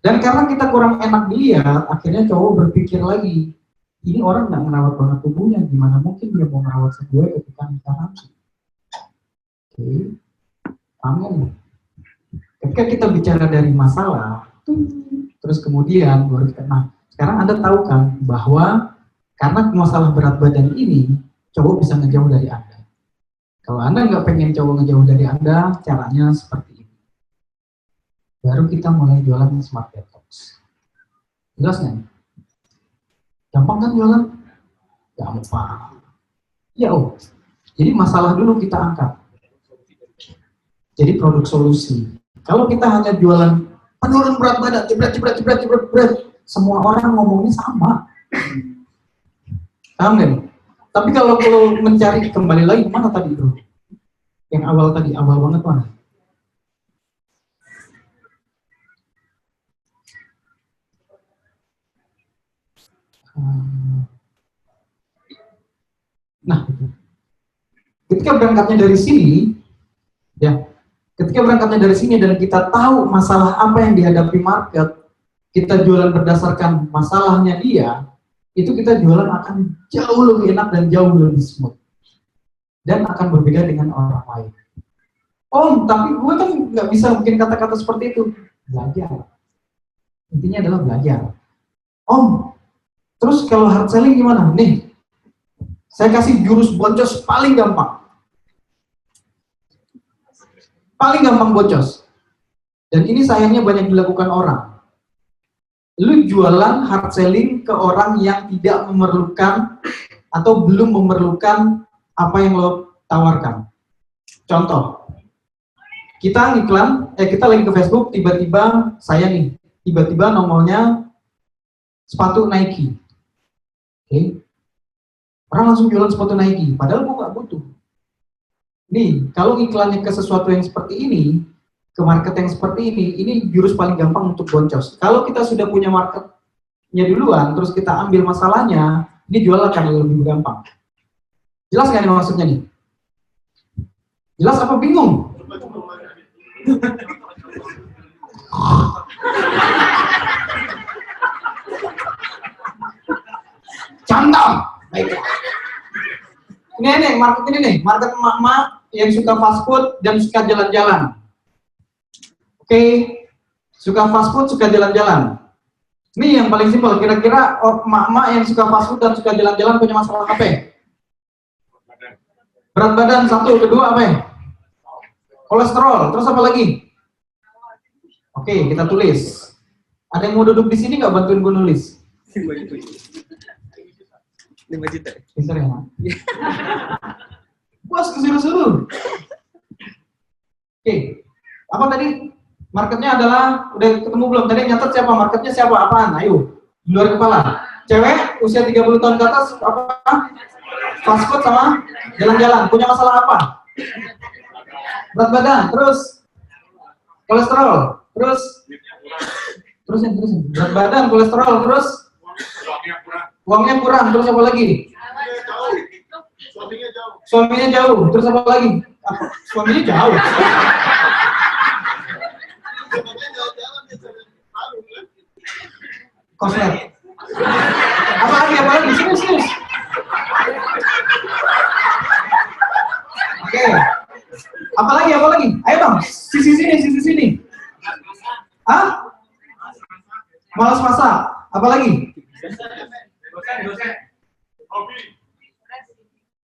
Dan karena kita kurang enak dilihat, akhirnya cowok berpikir lagi, ini orang nggak merawat banget tubuhnya, gimana mungkin dia mau merawat sebuah ketika nikah nanti? Oke, paham nggak nih? Ketika kita bicara dari masalah, terus kemudian baru kita, nah sekarang Anda tahu kan bahwa karena masalah berat badan ini, cowok bisa ngejauh dari Anda. Kalau Anda nggak pengen cowok ngejauh dari Anda, caranya seperti ini. Baru kita mulai jualan Smart Detox. Jelas nggak? Gampang kan jualan? Gampang. Ya, jadi masalah dulu kita angkat. Jadi produk solusi. Kalau kita hanya jualan penurun berat badan, jebret, semua orang ngomongnya sama. Paham nggak? Tapi kalau mencari kembali lagi mana tadi bro? Yang awal tadi, awal banget mana? Nah, ketika berangkatnya dari sini, ya, ketika berangkatnya dari sini dan kita tahu masalah apa yang dihadapi market, kita jualan berdasarkan masalahnya dia, itu kita jualan akan jauh lebih enak dan jauh lebih smooth. Dan akan berbeda dengan orang lain. Tapi gue kan nggak bisa bikin kata-kata seperti itu. Belajar. Intinya adalah belajar. Terus kalau hard selling gimana? Nih, saya kasih jurus boncos paling gampang. Paling gampang boncos. Dan ini sayangnya banyak dilakukan orang. Lu jualan hard selling ke orang yang tidak memerlukan atau belum memerlukan apa yang lo tawarkan. Contoh, kita ngiklan, kita lagi ke Facebook, tiba-tiba saya nih, tiba-tiba nomornya sepatu Nike. Oke. Orang langsung jualan sepatu Nike, padahal gua nggak butuh. Nih, kalau iklannya ke sesuatu yang seperti ini, ke market yang seperti ini jurus paling gampang untuk boncos. Kalau kita sudah punya marketnya duluan, terus kita ambil masalahnya, ini jual akan lebih gampang. Jelas nggak nih maksudnya nih? Jelas apa bingung? Contoh, baiklah. Ini market ini nih, market emak-emak yang suka fast food dan suka jalan-jalan. Oke, suka fast food, suka jalan-jalan. Ini yang paling simpel, kira-kira emak-emak yang suka fast food dan suka jalan-jalan punya masalah apa? Berat badan, satu, kedua apa? Kolesterol, terus apa lagi? Oke, kita tulis. Ada yang mau duduk di sini nggak bantuin gue nulis? 5 juta. Bisa ya, Mak? Bos, kesuruh-suruh. Oke, apa tadi? Marketnya adalah, udah ketemu belum? Tadi nyatet siapa? Marketnya siapa? Apaan? Ayo, di luar kepala. Cewek, usia 30 tahun ke atas, apa? Fast food sama jalan-jalan. Punya masalah apa? Berat badan, terus kolesterol, terus berat badan, kolesterol, terus uangnya kurang, terus apa lagi? Suaminya jauh, terus apa lagi? Suaminya jauh. Koslet. Apa lagi? Sini. Oke. Apa lagi? Ayo dong, sisi sini. Hah? Malas masak. Apa lagi?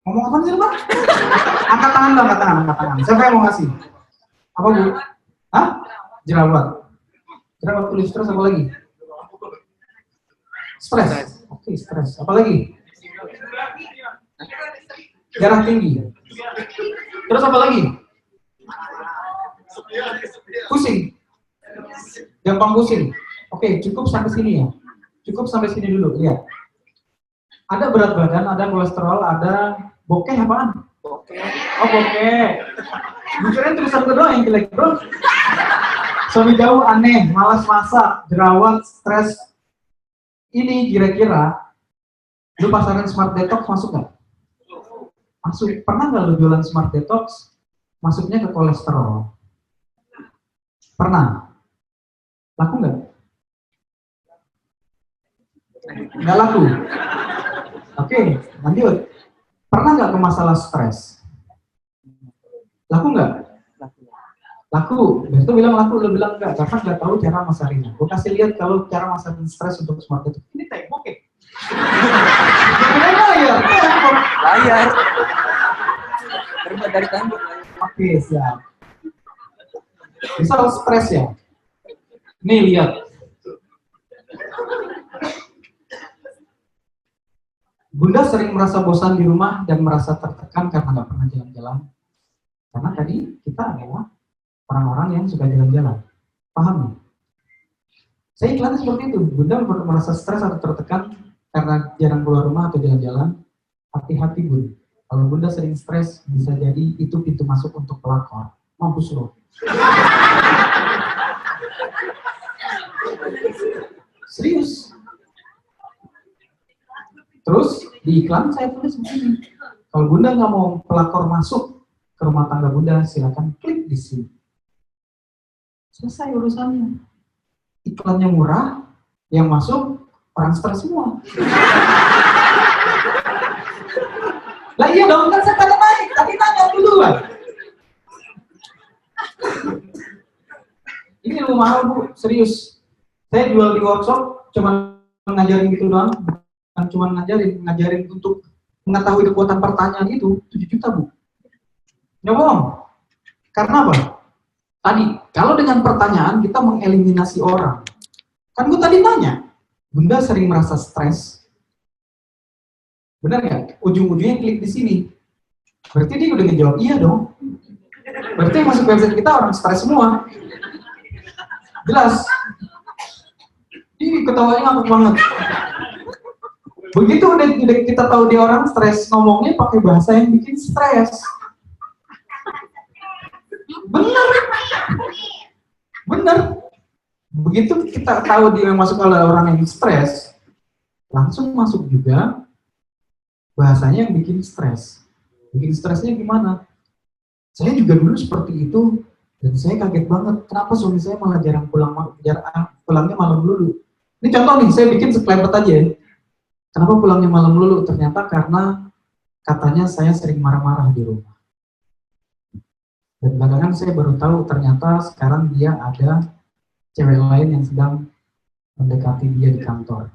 Ngomong apa sih, Bang? Angkat tangan. Siapa yang mau ngasih? Apa, Bu? Hah? Jerawat tulis, terus apa lagi? Stres. Oke, stres. Apa lagi? Darah tinggi. Terus apa lagi? Pusing. Gampang pusing. Oke, cukup sampai sini ya. Cukup sampai sini dulu, lihat. Ada berat badan, ada kolesterol, ada bokeh apaan? Bokeh. Oh, bokeh. Bukannya tulisan gue doang yang jelek, bro. Suami jauh aneh, malas masak, jerawat, stres. Ini kira-kira lu pasaran Smart Detox masuk nggak? Masuk. Pernah nggak lu jualan Smart Detox? Masuknya ke kolesterol. Pernah? Laku nggak? Nggak laku. Oke, lanjut. Pernah nggak ke masalah stres? Laku nggak? Laku. Itu bilang laku, lu bilang enggak, karena nggak tahu cara masarinnya. Gue kasih lihat kalau cara masarin stres untuk Smart Detox. Ini tembok ya? Layar. Layar. Terbuat dari tembok. Oke, siap. Misal stres ya. Nih lihat. Bunda sering merasa bosan di rumah dan merasa tertekan karena nggak pernah jalan-jalan. Karena tadi kita adalah orang-orang yang suka jalan-jalan. Paham nih? Saya iklannya seperti itu. Bunda merasa stres atau tertekan karena jarang keluar rumah atau jalan-jalan. Hati-hati Bun. Kalau Bunda sering stres, bisa jadi itu pintu masuk untuk pelakor. Mampus lo. Serius. Terus di iklan saya tulis begini. Kalau Bunda nggak mau pelakor masuk ke rumah tangga Bunda, silakan klik di sini. Selesai urusannya. Iklannya murah, yang masuk orang stres semua. Lah iya dong, kan saya tanya naik, tapi nanya dulu lah. Ini ilmu mahal Bu, serius. Saya jual di workshop, cuma ngajarin gitu doang. Bukan cuma ngajarin untuk mengetahui kekuatan pertanyaan itu, 7 juta Bu. Nyobong. Karena apa? Tadi, kalau dengan pertanyaan kita mengeliminasi orang. Kan gue tadi tanya, Bunda sering merasa stres. Benar nggak? Ujung-ujungnya klik di sini. Berarti dia udah ngejawab iya dong. Berarti yang masuk website kita orang stres semua. Jelas. Ih, ketawanya ngakak banget. Begitu udah kita tahu dia orang stres, ngomongnya pakai bahasa yang bikin stres. Bener. Begitu kita tahu dia masuk oleh orang yang stres, langsung masuk juga bahasanya yang bikin stres. Bikin stresnya gimana? Saya juga dulu seperti itu dan saya kaget banget. Kenapa suami saya malah jarang pulangnya malam dulu? Ini contoh nih, saya bikin sekelebat aja ya. Kenapa pulangnya malam dulu? Ternyata karena katanya saya sering marah-marah di rumah. Dan belakangan saya baru tahu ternyata sekarang dia ada cewek lain yang sedang mendekati dia di kantor.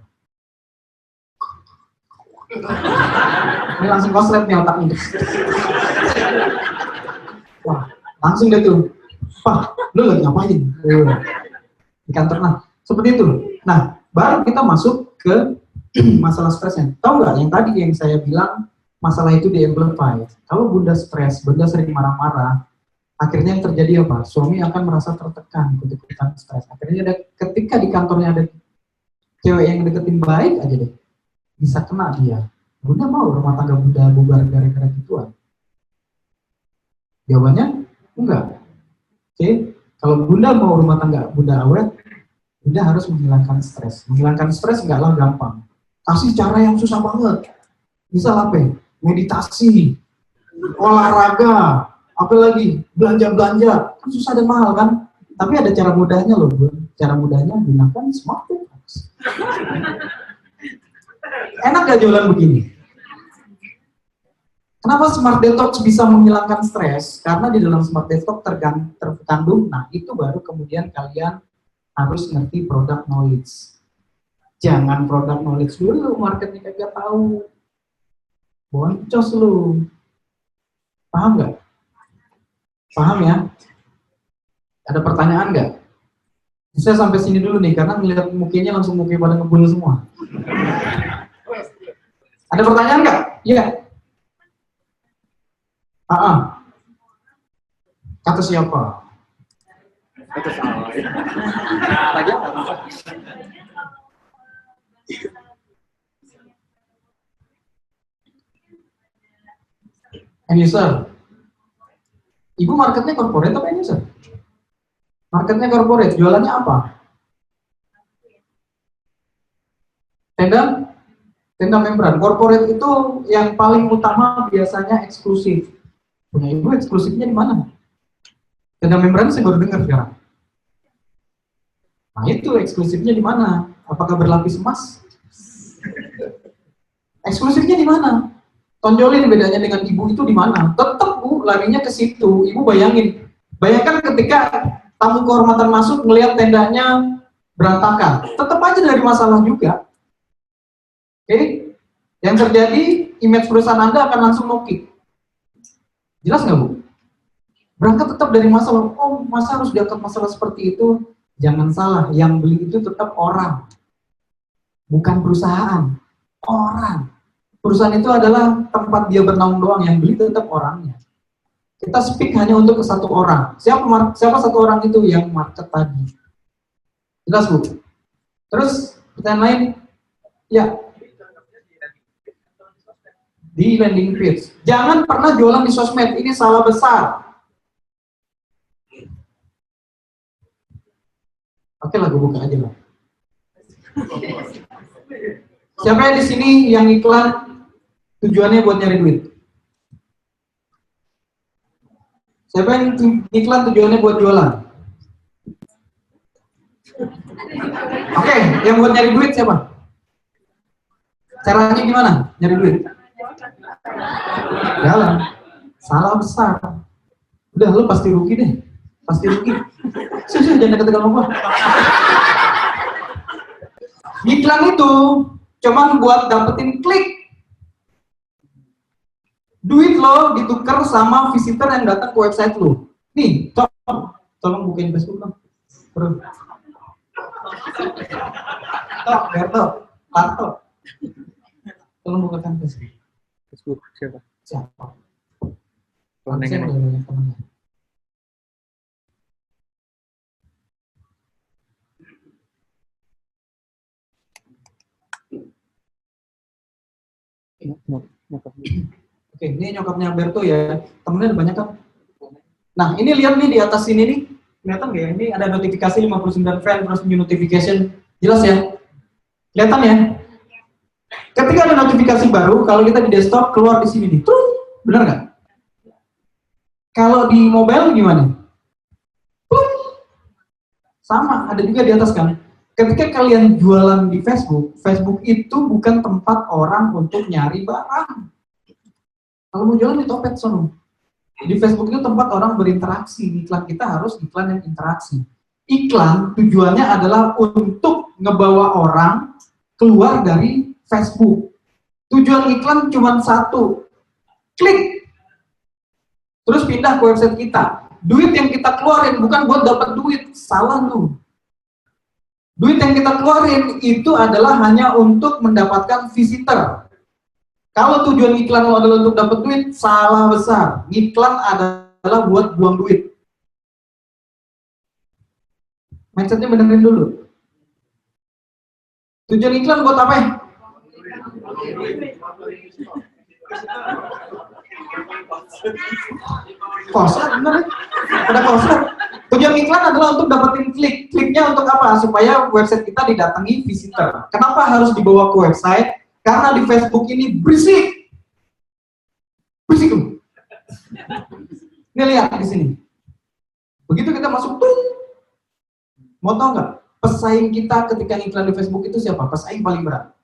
Ini langsung koslet nih otaknya. Wah, langsung deh tuh. Pak, lu lagi ngapain? Di kantor. Nah, seperti itu. Nah, baru kita masuk ke masalah stresnya. Tahu nggak yang tadi yang saya bilang masalah itu di-amplify. Kalau Bunda stres, Bunda sering marah-marah, akhirnya yang terjadi apa? Suami akan merasa tertekan ketika stres. Akhirnya ketika di kantornya ada cewek yang deketin baik aja deh, bisa kena dia. Bunda mau rumah tangga Bunda bubar gara-gara gituan? Jawabannya enggak. Oke, kalau Bunda mau rumah tangga Bunda awet, Bunda harus menghilangkan stres. Menghilangkan stres enggaklah gampang. Kasih cara yang susah banget. Misal apa? Meditasi, olahraga, apalagi belanja-belanja, kan susah dan mahal kan? Tapi ada cara mudahnya loh, Bu. Cara mudahnya gunakan Smart Detox. Enak gak jualan begini? Kenapa Smart Detox bisa menghilangkan stres? Karena di dalam Smart Detox terkandung, nah itu baru kemudian kalian harus ngerti product knowledge. Jangan product knowledge dulu, marketnya kagak tahu. Boncos lu. Paham nggak? Paham ya? Ada pertanyaan nggak? Bisa sampai sini dulu nih, karena melihat mukanya langsung mukanya pada ngebul semua. Ada pertanyaan nggak? Iya. Kata siapa? Kata saya. End user. Ibu marketnya corporate apa end user? Marketnya corporate, jualannya apa? Tenda membran. Corporate itu yang paling utama biasanya eksklusif. Punya ibu eksklusifnya di mana? Tenda membran saya baru dengar sekarang. Nah itu eksklusifnya di mana? Apakah berlapis emas? Eksklusifnya di mana? Tonjolin bedanya dengan ibu itu di mana? Tetap Bu larinya ke situ. Ibu bayangkan ketika tamu kehormatan masuk melihat tendanya berantakan, tetap aja dari masalah juga. Oke, yang terjadi image perusahaan Anda akan langsung no-kick. Jelas nggak Bu? Berangkat tetap dari masalah. Oh, masa harus diangkat masalah seperti itu? Jangan salah, yang beli itu tetap orang, bukan perusahaan. Orang. Perusahaan itu adalah tempat dia bernaung doang, yang beli tetap orangnya. Kita speak hanya untuk ke satu orang. Siapa satu orang itu? Yang market tadi. Jelas Bu? Terus pertanyaan lain? Ya. Di landing page. Jangan pernah jualan di sosmed, ini salah besar. Oke lah, gue buka aja lah. Siapa yang di sini yang iklan tujuannya buat nyari duit? Siapa yang iklan tujuannya buat jualan? Oke, yang buat nyari duit siapa? Caranya gimana nyari duit? Jalan. Salah besar. Udah, lu pasti rugi deh. Pasti rugi. Sudah, jangan deket-deket sama gua. Iklan itu cuman buat dapetin klik. Duit lo ditukar sama visitor yang datang ke website lo. Nih, tolong bukain Facebook dong. Bro. Berto, Parto. Tolong bukakan Facebook. Facebook siapa? Siapa? Planengan. Oke, ini nyokapnya Berto ya. Temennya ada banyak kan? Nah, ini lihat nih di atas sini nih. Kelihatan nggak ya? Ini ada notifikasi 59 friend terus new notification. Jelas ya? Kelihatan ya? Ketika ada notifikasi baru, kalau kita di desktop keluar di sini nih. Benar nggak? Kalau di mobile gimana? Sama, ada juga di atas kan? Ketika kalian jualan di Facebook, Facebook itu bukan tempat orang untuk nyari barang. Kalau mau jualan di Topet sono. Di Facebook itu tempat orang berinteraksi. Iklan kita harus iklan yang interaksi. Iklan tujuannya adalah untuk ngebawa orang keluar dari Facebook. Tujuan iklan cuma satu. Klik. Terus pindah ke website kita. Duit yang kita keluarin bukan buat dapat duit. Salah lu. Duit yang kita keluarin itu adalah hanya untuk mendapatkan visitor. Kalau tujuan iklan lo adalah untuk dapat duit, salah besar. Iklan adalah buat buang duit. Mindsetnya benerin dulu. Tujuan iklan buat apa ya? Kosan, bener ya? Ada kosan. Tujuan iklan adalah untuk dapetin klik. Kliknya untuk apa? Supaya website kita didatangi visitor. Kenapa harus dibawa ke website? Karena di Facebook ini berisik. Berisik tuh. Ini lihat di sini. Begitu kita masuk tuh. Mau tau nggak? Pesaing kita ketika iklan di Facebook itu siapa? Pesaing paling berat.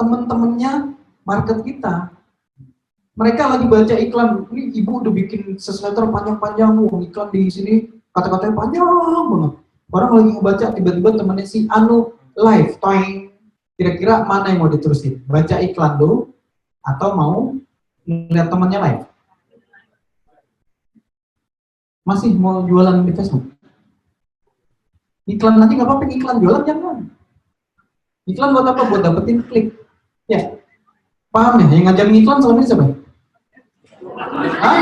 Temen-temennya market kita. Mereka lagi baca iklan. Ini ibu udah bikin sesuatu panjang-panjang. Iklan di sini kata-katanya panjang banget. Orang lagi ngebaca, tiba-tiba temennya si Anu live, toing. Kira-kira mana yang mau diterusin? Baca iklan dulu atau mau ngeliat temennya live? Masih mau jualan di Facebook? Iklan nanti nggak apa-apa, iklan jualan jangan. Iklan buat apa? Buat dapetin klik. Ya, paham ya? Yang ngajarin iklan selama ini siapa? Hah?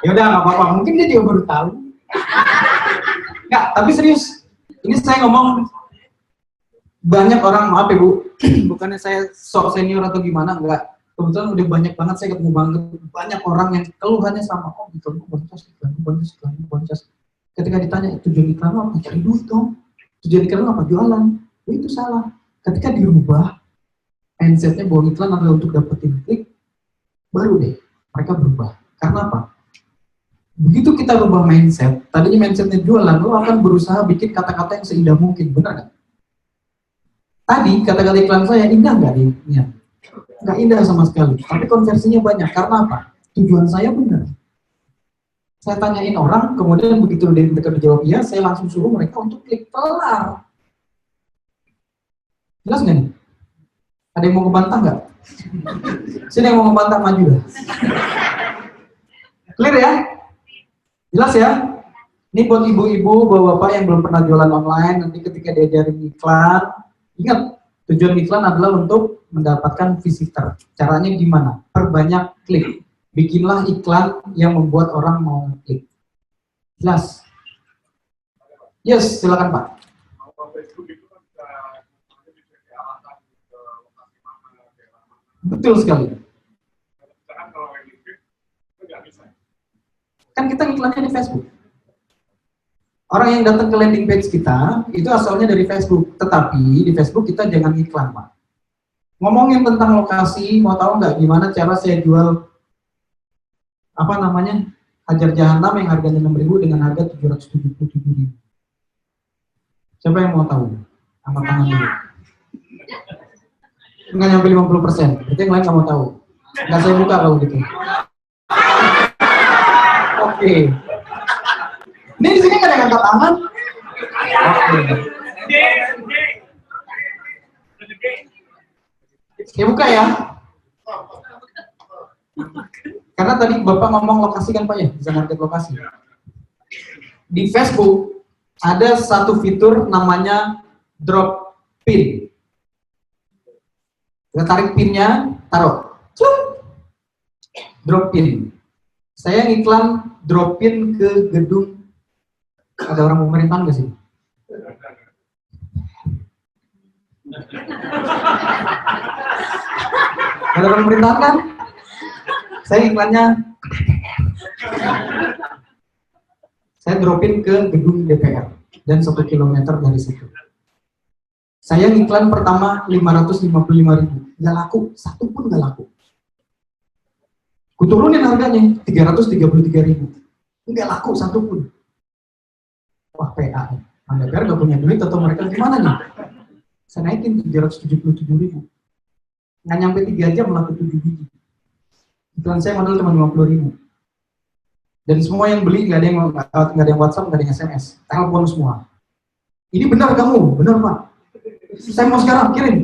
Ya udah nggak apa-apa, mungkin dia juga baru tahu. Nggak, tapi serius. Ini saya ngomong banyak orang, maaf ya Bu, bukannya saya sok senior atau gimana, enggak. Kebetulan udah banyak banget, saya ketemu banyak orang yang keluhannya sama, oh iklan boncos. Ketika ditanya, tujuan iklan lo apa? Cari duit dong. Tujuan iklan lo apa? Jualan. Itu salah. Ketika dirubah, mindsetnya bahwa iklan adalah untuk dapetin klik, baru deh mereka berubah. Karena apa? Begitu kita rubah mindset, tadinya mindsetnya jualan, lo akan berusaha bikin kata-kata yang seindah mungkin, benar nggak? Tadi kata-kata iklan saya indah nggak nih? Nggak indah sama sekali, tapi konversinya banyak. Karena apa? Tujuan saya benar. Saya tanyain orang, kemudian begitu mereka dijawab iya, saya langsung suruh mereka untuk klik, kelar. Jelas nggak nih? Ada yang mau ngebantah nggak? Sini yang mau ngebantah, maju dah. Clear ya? Jelas ya? Ini buat ibu-ibu, bapak-bapak yang belum pernah jualan online, nanti ketika diajarin iklan, ingat, tujuan iklan adalah untuk mendapatkan visitor. Caranya gimana? Perbanyak klik. Bikinlah iklan yang membuat orang mau klik. Jelas? Yes, silakan Pak. Betul sekali. Kan kita iklannya di Facebook. Orang yang datang ke landing page kita, itu asalnya dari Facebook. Tetapi di Facebook kita jangan iklan, Pak. Ngomongin tentang lokasi, mau tahu nggak gimana cara saya jual, Hajar Jahanam yang harganya 6.000 dengan harga 777.000. Siapa yang mau tahu? Angkat tangan dulu. Nggak nyampe 50%, berarti yang lain nggak mau tahu. Nggak saya buka kalau gitu. Oke. Ini di sini nggak ada yang angkat tangan. Oke. Ya buka ya. Karena tadi Bapak ngomong lokasi kan Pak ya, bisa market lokasi. Di Facebook ada satu fitur namanya drop pin. Kita tarik pinnya, taruh. Drop pin. Saya ngiklan drop pin ke gedung. Ada orang pemerintahan nggak sih? Ada orang pemerintahan kan? Saya iklannya, saya dropin ke gedung DPR dan 1 kilometer dari situ. Saya ngiklan pertama 555.000, nggak laku, satu pun nggak laku. Kuturunin harganya 333.000, nggak laku satu pun. Wah PA, DPR nggak punya duit atau mereka gimana nih? Saya naikin 377.000, nggak nyampe 3 jam laku 7 biji. Iklan saya modal cuma 50.000. Dan semua yang beli nggak ada yang WhatsApp, nggak ada yang SMS, telepon semua. Ini benar kamu, benar Pak. Saya mau sekarang kirim.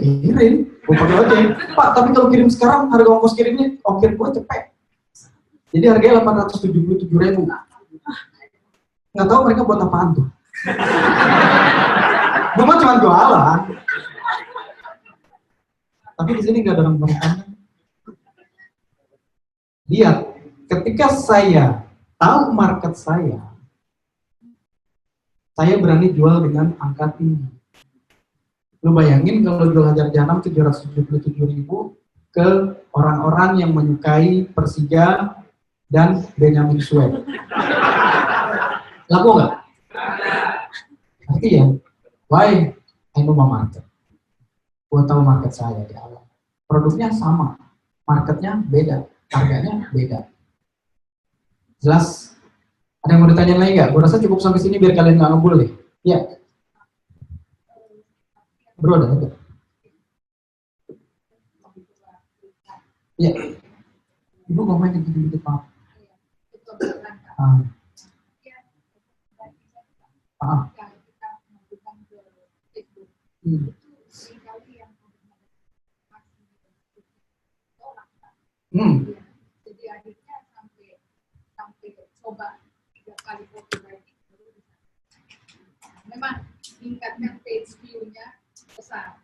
Gue pakai ojek. Pak, tapi kalau kirim sekarang harga ongkos kirimnya, ongkir gue cepet. Jadi harganya 877.000. Nggak tahu mereka buat apaan tuh. Gue mah cuma jualan. Tapi di sini nggak ada orang pemerintahan. Lihat, ketika saya tahu market saya berani jual dengan angka tinggi. Lu bayangin kalau jual Hajar Jahanam 777.000 ke orang-orang yang menyukai Persija dan Benyamin Sueb. Laku nggak? Berarti ya, why I know my market. Gua tahu market saya di awal. Produknya sama, marketnya beda, harganya beda. Jelas? Ada yang mau ditanyain lagi nggak? Gue rasa cukup sampai sini biar kalian nggak ngebul deh. Ya. Bro, ada. Ya. Ibu ngomongin gitu-gitu Pak. Jadi akhirnya sampai coba 3 kali copywriting baru bisa. Memang tingkatkan page view-nya besar.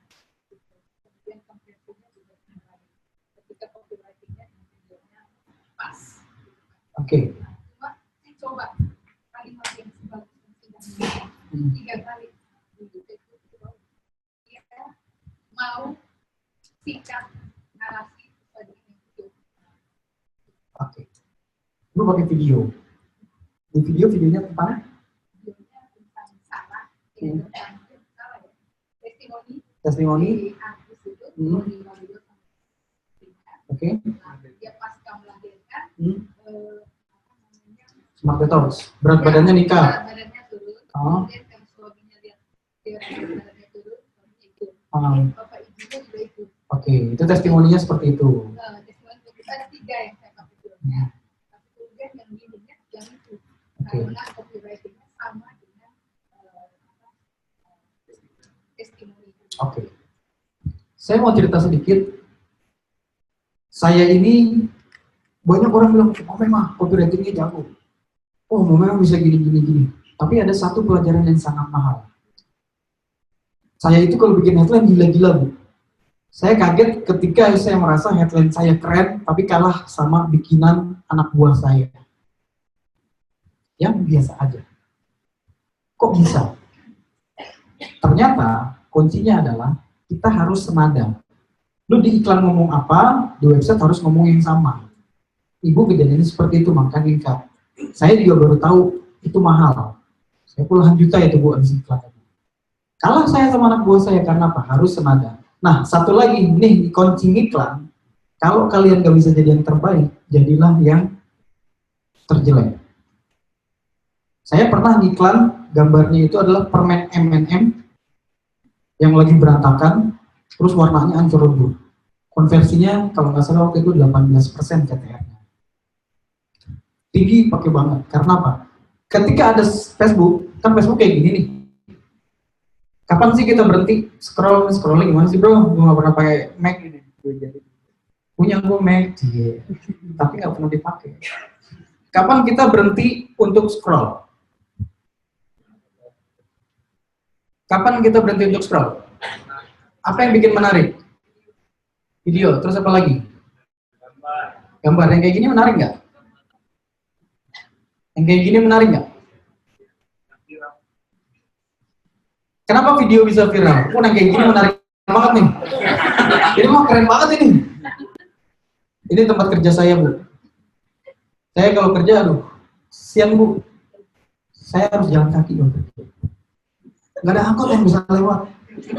Kemudian konversinya juga tinggi. Ketika copywriting-nya dan videonya pas. Oke. Cuma saya coba kalimat yang sebagus yang sedang 3 kali di Facebook itu. Ya, mau singkat narasi pada video. Oke. Lu pakai video. Di videonya tentang Videonya tentang salah, tentang salah ya. testimoni. Di artis itu, Hmm. di Hollywood sama Oke. dia pasca melahirkan, apa namanya? Smart detox. Berat badannya nikah. Berat badannya turun. Oh. Kemudian kalau suaminya lihat dia berat badannya turun, suaminya ikut. Ah, Bapak ibunya juga ikut. Oke, itu testimoninya seperti itu. Testimoni itu ada 3 yang saya pakai filmnya. Tapi kemudian yang minimnya yang itu. Oke. Karena copywritingnya sama dengan testimoni. Oke. Saya mau cerita sedikit. Saya ini banyak orang bilang, oh memang copywritingnya jago. Oh memang bisa gini. Tapi ada satu pelajaran yang sangat mahal. Saya itu kalau bikin headline gila-gila, Bu. Saya kaget ketika saya merasa headline saya keren, tapi kalah sama bikinan anak buah saya. Yang biasa aja. Kok bisa? Ternyata kuncinya adalah kita harus senada. Lu di iklan ngomong apa, di website harus ngomong yang sama. Ibu kejadiannya seperti itu, makanya nikah. Saya juga baru tahu itu mahal. Saya puluhan juta itu Bu habis iklan. Kalah saya sama anak buah saya karena apa? Harus senada. Nah, satu lagi nih kunci iklan. Kalau kalian gak bisa jadi yang terbaik, jadilah yang terjelek. Saya pernah iklan, gambarnya itu adalah permen M&M yang lagi berantakan, terus warnanya hancur lebur. Konversinya kalau nggak salah waktu itu 18% CTR-nya. Tinggi pakai banget. Karena apa? Ketika ada Facebook, kan Facebook kayak gini nih. Kapan sih kita berhenti scrolling gimana sih bro? Gue nggak pernah pakai Mac ini. Punya gue Mac, tapi nggak pernah dipakai. Kapan kita berhenti untuk scroll? Kapan kita berhenti untuk scroll? Apa yang bikin menarik? Video, terus apa lagi? Gambar yang kayak gini menarik nggak? Yang kayak gini menarik nggak? Kenapa video bisa viral? Yang kayak gini menarik banget nih. Ini mah keren banget ini. Ini tempat kerja saya, Bu. Saya kalau kerja, aduh, siang Bu, saya harus jalan kaki, Bu. Nggak ada angkot yang bisa lewat.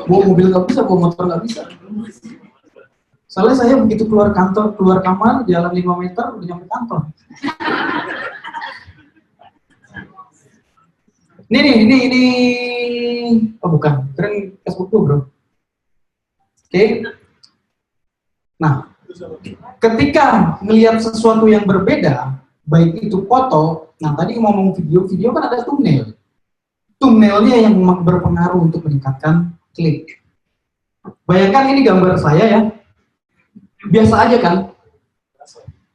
Bawa mobil nggak bisa, bawa motor nggak bisa. Soalnya saya begitu keluar kantor, keluar kamar, jalan 5 meter, udah nyampe kantor. Ini. Oh bukan, keren Facebook tuh bro. Oke. Nah, ketika melihat sesuatu yang berbeda, baik itu foto, nah tadi ngomong video kan ada thumbnail. Thumbnailnya yang berpengaruh untuk meningkatkan klik. Bayangkan ini gambar saya ya, biasa aja kan?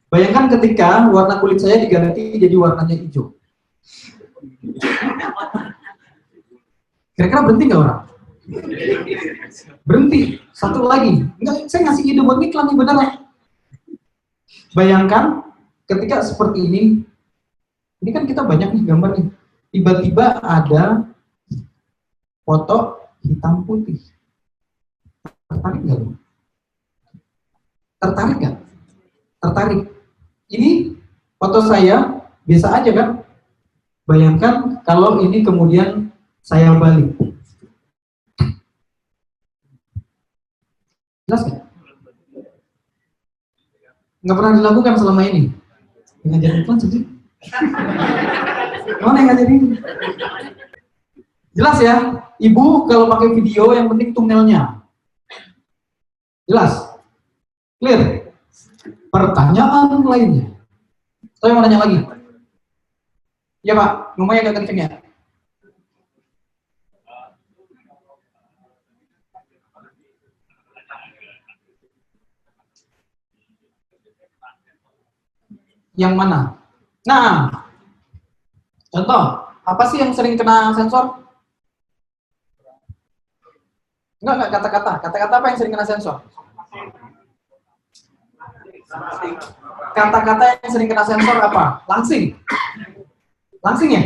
Bayangkan ketika warna kulit saya diganti jadi warnanya hijau. Kira-kira berhenti nggak orang? Berhenti. Satu lagi, enggak, saya ngasih ide buat iklan nih beneran. Bayangkan ketika seperti ini kan kita banyak nih gambar nih. Tiba-tiba ada foto hitam putih. Tertarik nggak lu? Tertarik nggak? Tertarik. Ini foto saya biasa aja kan? Bayangkan kalau ini kemudian saya balik. Jelas nggak? Nggak pernah dilakukan selama ini. Ngajarin iklan sedih. Mana yang ngajarin? Jelas ya? Ibu kalau pakai video yang penting thumbnailnya. Jelas? Clear? Pertanyaan lainnya. Saya mau nanya lagi. Ya Pak, ngomongnya agak kenceng ya. Yang mana? Nah, contoh, apa sih yang sering kena sensor? Enggak, kata-kata apa yang sering kena sensor? Kata-kata yang sering kena sensor apa? Langsing. Langsing ya?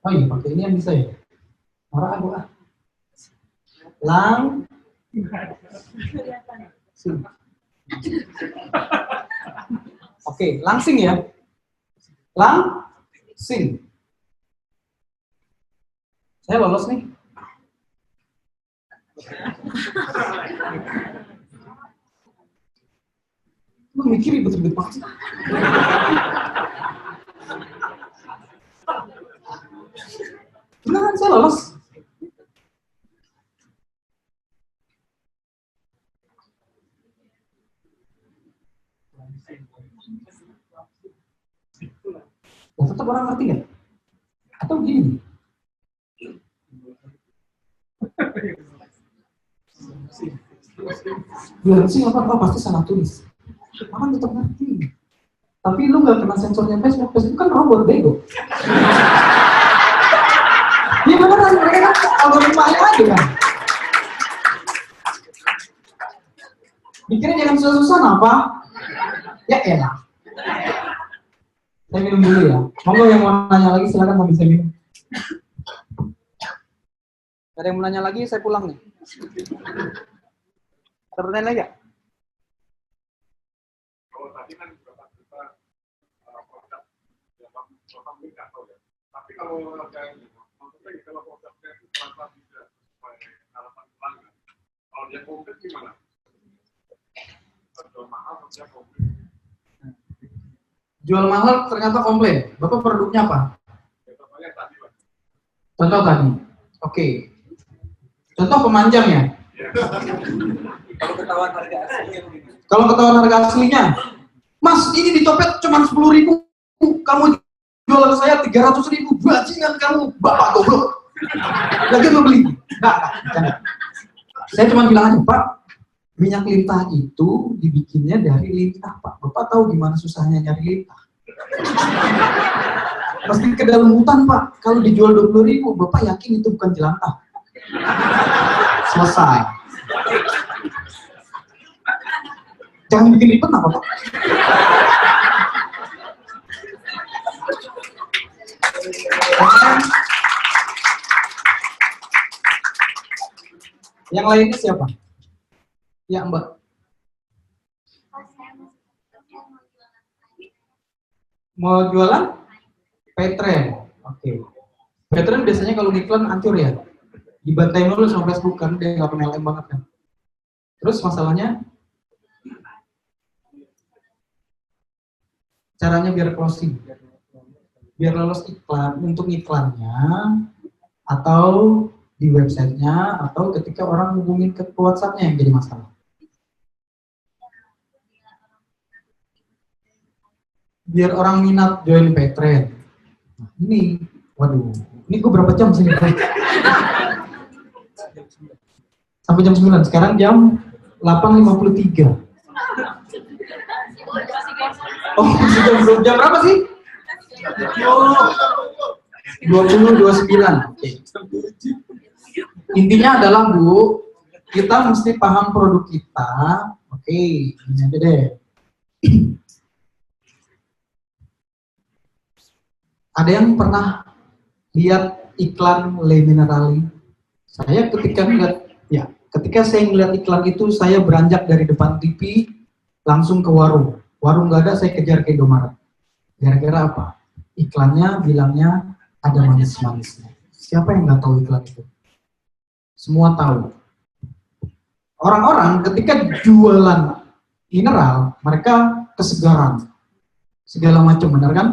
Oh iya, pakai ini yang bisa ya. Marah aku ah. Lang. Sing. Oke, langsing ya. Langsing. Saya lolos nih. Lu mikir ribet-ribet banget sih. Beneran saya lolos. Nah, tetap orang ngerti nggak? Atau gini? Bilang sih apa pasti salah tulis. Apa tetap ngerti. Tapi lu nggak kena sensornya Facebook kan robot bego. Iya beneran, mereka kan algoritmanya aja kan. Bikinnya jangan susah-susah apa? Ya enak. Saya minum dulu ya. Monggo yang mau nanya lagi silakan mau bisa minum. Ada yang mau nanya lagi, saya pulang nih. Ada pertanyaan lagi nggak? Kalau tadi kan kita produk nggak tahu ya. Tapi kalau kayak maksudnya kalau produknya itu terasa bisa sesuai harapan pelanggan. Kalau dia komplit gimana? Jual mahal atau dia komplit? Jual mahal ternyata komplain. Bapak produknya apa? Contohnya tadi Pak. Contoh tadi. Oke. Contoh pemanjang ya. Kalau ketahuan harga aslinya begitu. Kalau ketahuan harga aslinya, Mas ini dicopet cuma 10.000, kamu jual ke saya 300.000, bajingan kamu, bapak goblok. Lagi mau beli? Enggak. Saya cuma bilang aja, Pak, minyak lintah itu dibikinnya dari lintah, Pak. Bapak tahu gimana susahnya nyari lintah? Pasti ke dalam hutan, Pak. Kalau dijual 20.000, Bapak yakin itu bukan jelantah? Selesai. Jangan bikin ribet apa, Pak? Yang lainnya siapa? Ya, Mbak. Mau jualan? Petren. Oke. Petren biasanya kalau iklan hancur ya. Dibantai dulu sama Facebook kan dia nggak PLM banget kan. Terus masalahnya caranya biar closing, biar lolos iklan untuk iklannya atau di websitenya atau ketika orang hubungin ke WhatsApp-nya yang jadi masalah. Biar orang minat join Petren. Nah, ini, waduh, ini gue berapa jam sih? Sampai jam 9, sekarang jam 8.53. Oh, jam berapa sih? Oh, 20.29. Oke. Intinya adalah Bu, kita mesti paham produk kita. Oke, ini aja deh. Ada yang pernah lihat iklan Le Minerali? Saya ketika saya ngeliat iklan itu, saya beranjak dari depan TV langsung ke warung. Warung nggak ada, saya kejar ke Indomaret. Gara-gara apa? Iklannya bilangnya ada manis-manisnya. Siapa yang nggak tahu iklan itu? Semua tahu. Orang-orang ketika jualan mineral, mereka kesegaran, segala macam, benar kan?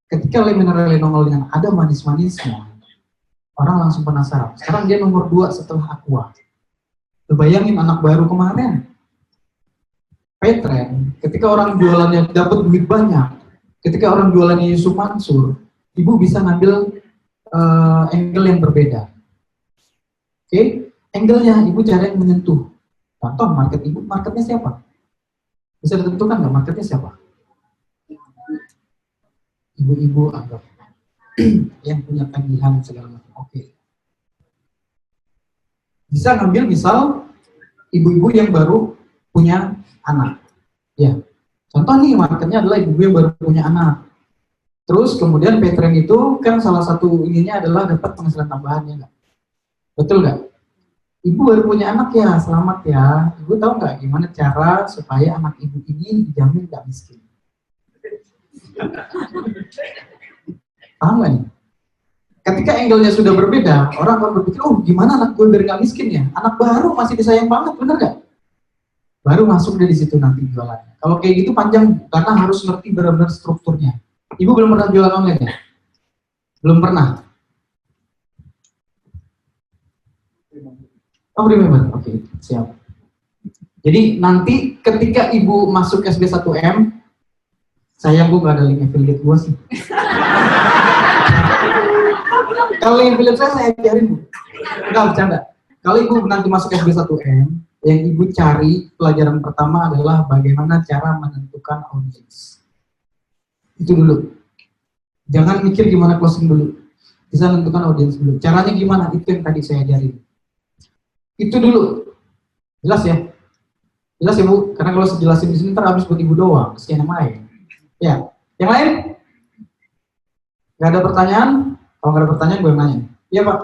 Ketika Le Minerali nongol dengan ada manis-manisnya, orang langsung penasaran. Sekarang dia nomor 2 setelah Aqua. Lu bayangin anak baru kemarin. Petren, ketika orang jualannya dapat duit banyak, ketika orang jualannya Yusuf Mansur, ibu bisa ngambil angle yang berbeda. Oke, angle-nya ibu cara yang menyentuh. Contoh market ibu, marketnya siapa? Bisa ditentukan nggak marketnya siapa? Ibu-ibu anggap yang punya tagihan segala macam. Oke. Bisa ngambil misal ibu-ibu yang baru punya anak. Ya. Contoh nih marketnya adalah ibu-ibu yang baru punya anak. Terus kemudian Petren itu kan salah satu ininya adalah dapat penghasilan tambahan, ya nggak? Betul nggak? Ibu baru punya anak ya, selamat ya. Ibu tahu nggak gimana cara supaya anak ibu ini dijamin nggak miskin? Paham nggak nih? Ketika angle-nya sudah berbeda, orang akan berpikir, oh gimana anak gue biar nggak miskin ya? Anak baru masih disayang banget, bener nggak? Baru masuk dari situ nanti jualannya. Kalau kayak gitu panjang, karena harus ngerti benar-benar strukturnya. Ibu belum pernah jualan online ya? Belum pernah? Oh, remember. Oke, siap. Jadi nanti ketika ibu masuk SB1M, sayang gue gak ada link affiliate gue sih. Kalau link affiliate saya ajarin, Bu. Enggak, bercanda. Kalau ibu nanti masuk SB1M, yang ibu cari pelajaran pertama adalah bagaimana cara menentukan audience. Itu dulu. Jangan mikir gimana closing dulu. Bisa menentukan audience dulu. Caranya gimana? Itu yang tadi saya ajarin. Itu dulu. Jelas ya? Jelas ya, Bu? Karena kalau saya jelasin di sini ntar habis buat ibu doang, kesian yang lain. Ya. Yang lain? Gak ada pertanyaan? Kalau gak ada pertanyaan, gue yang nanya. Iya, Pak?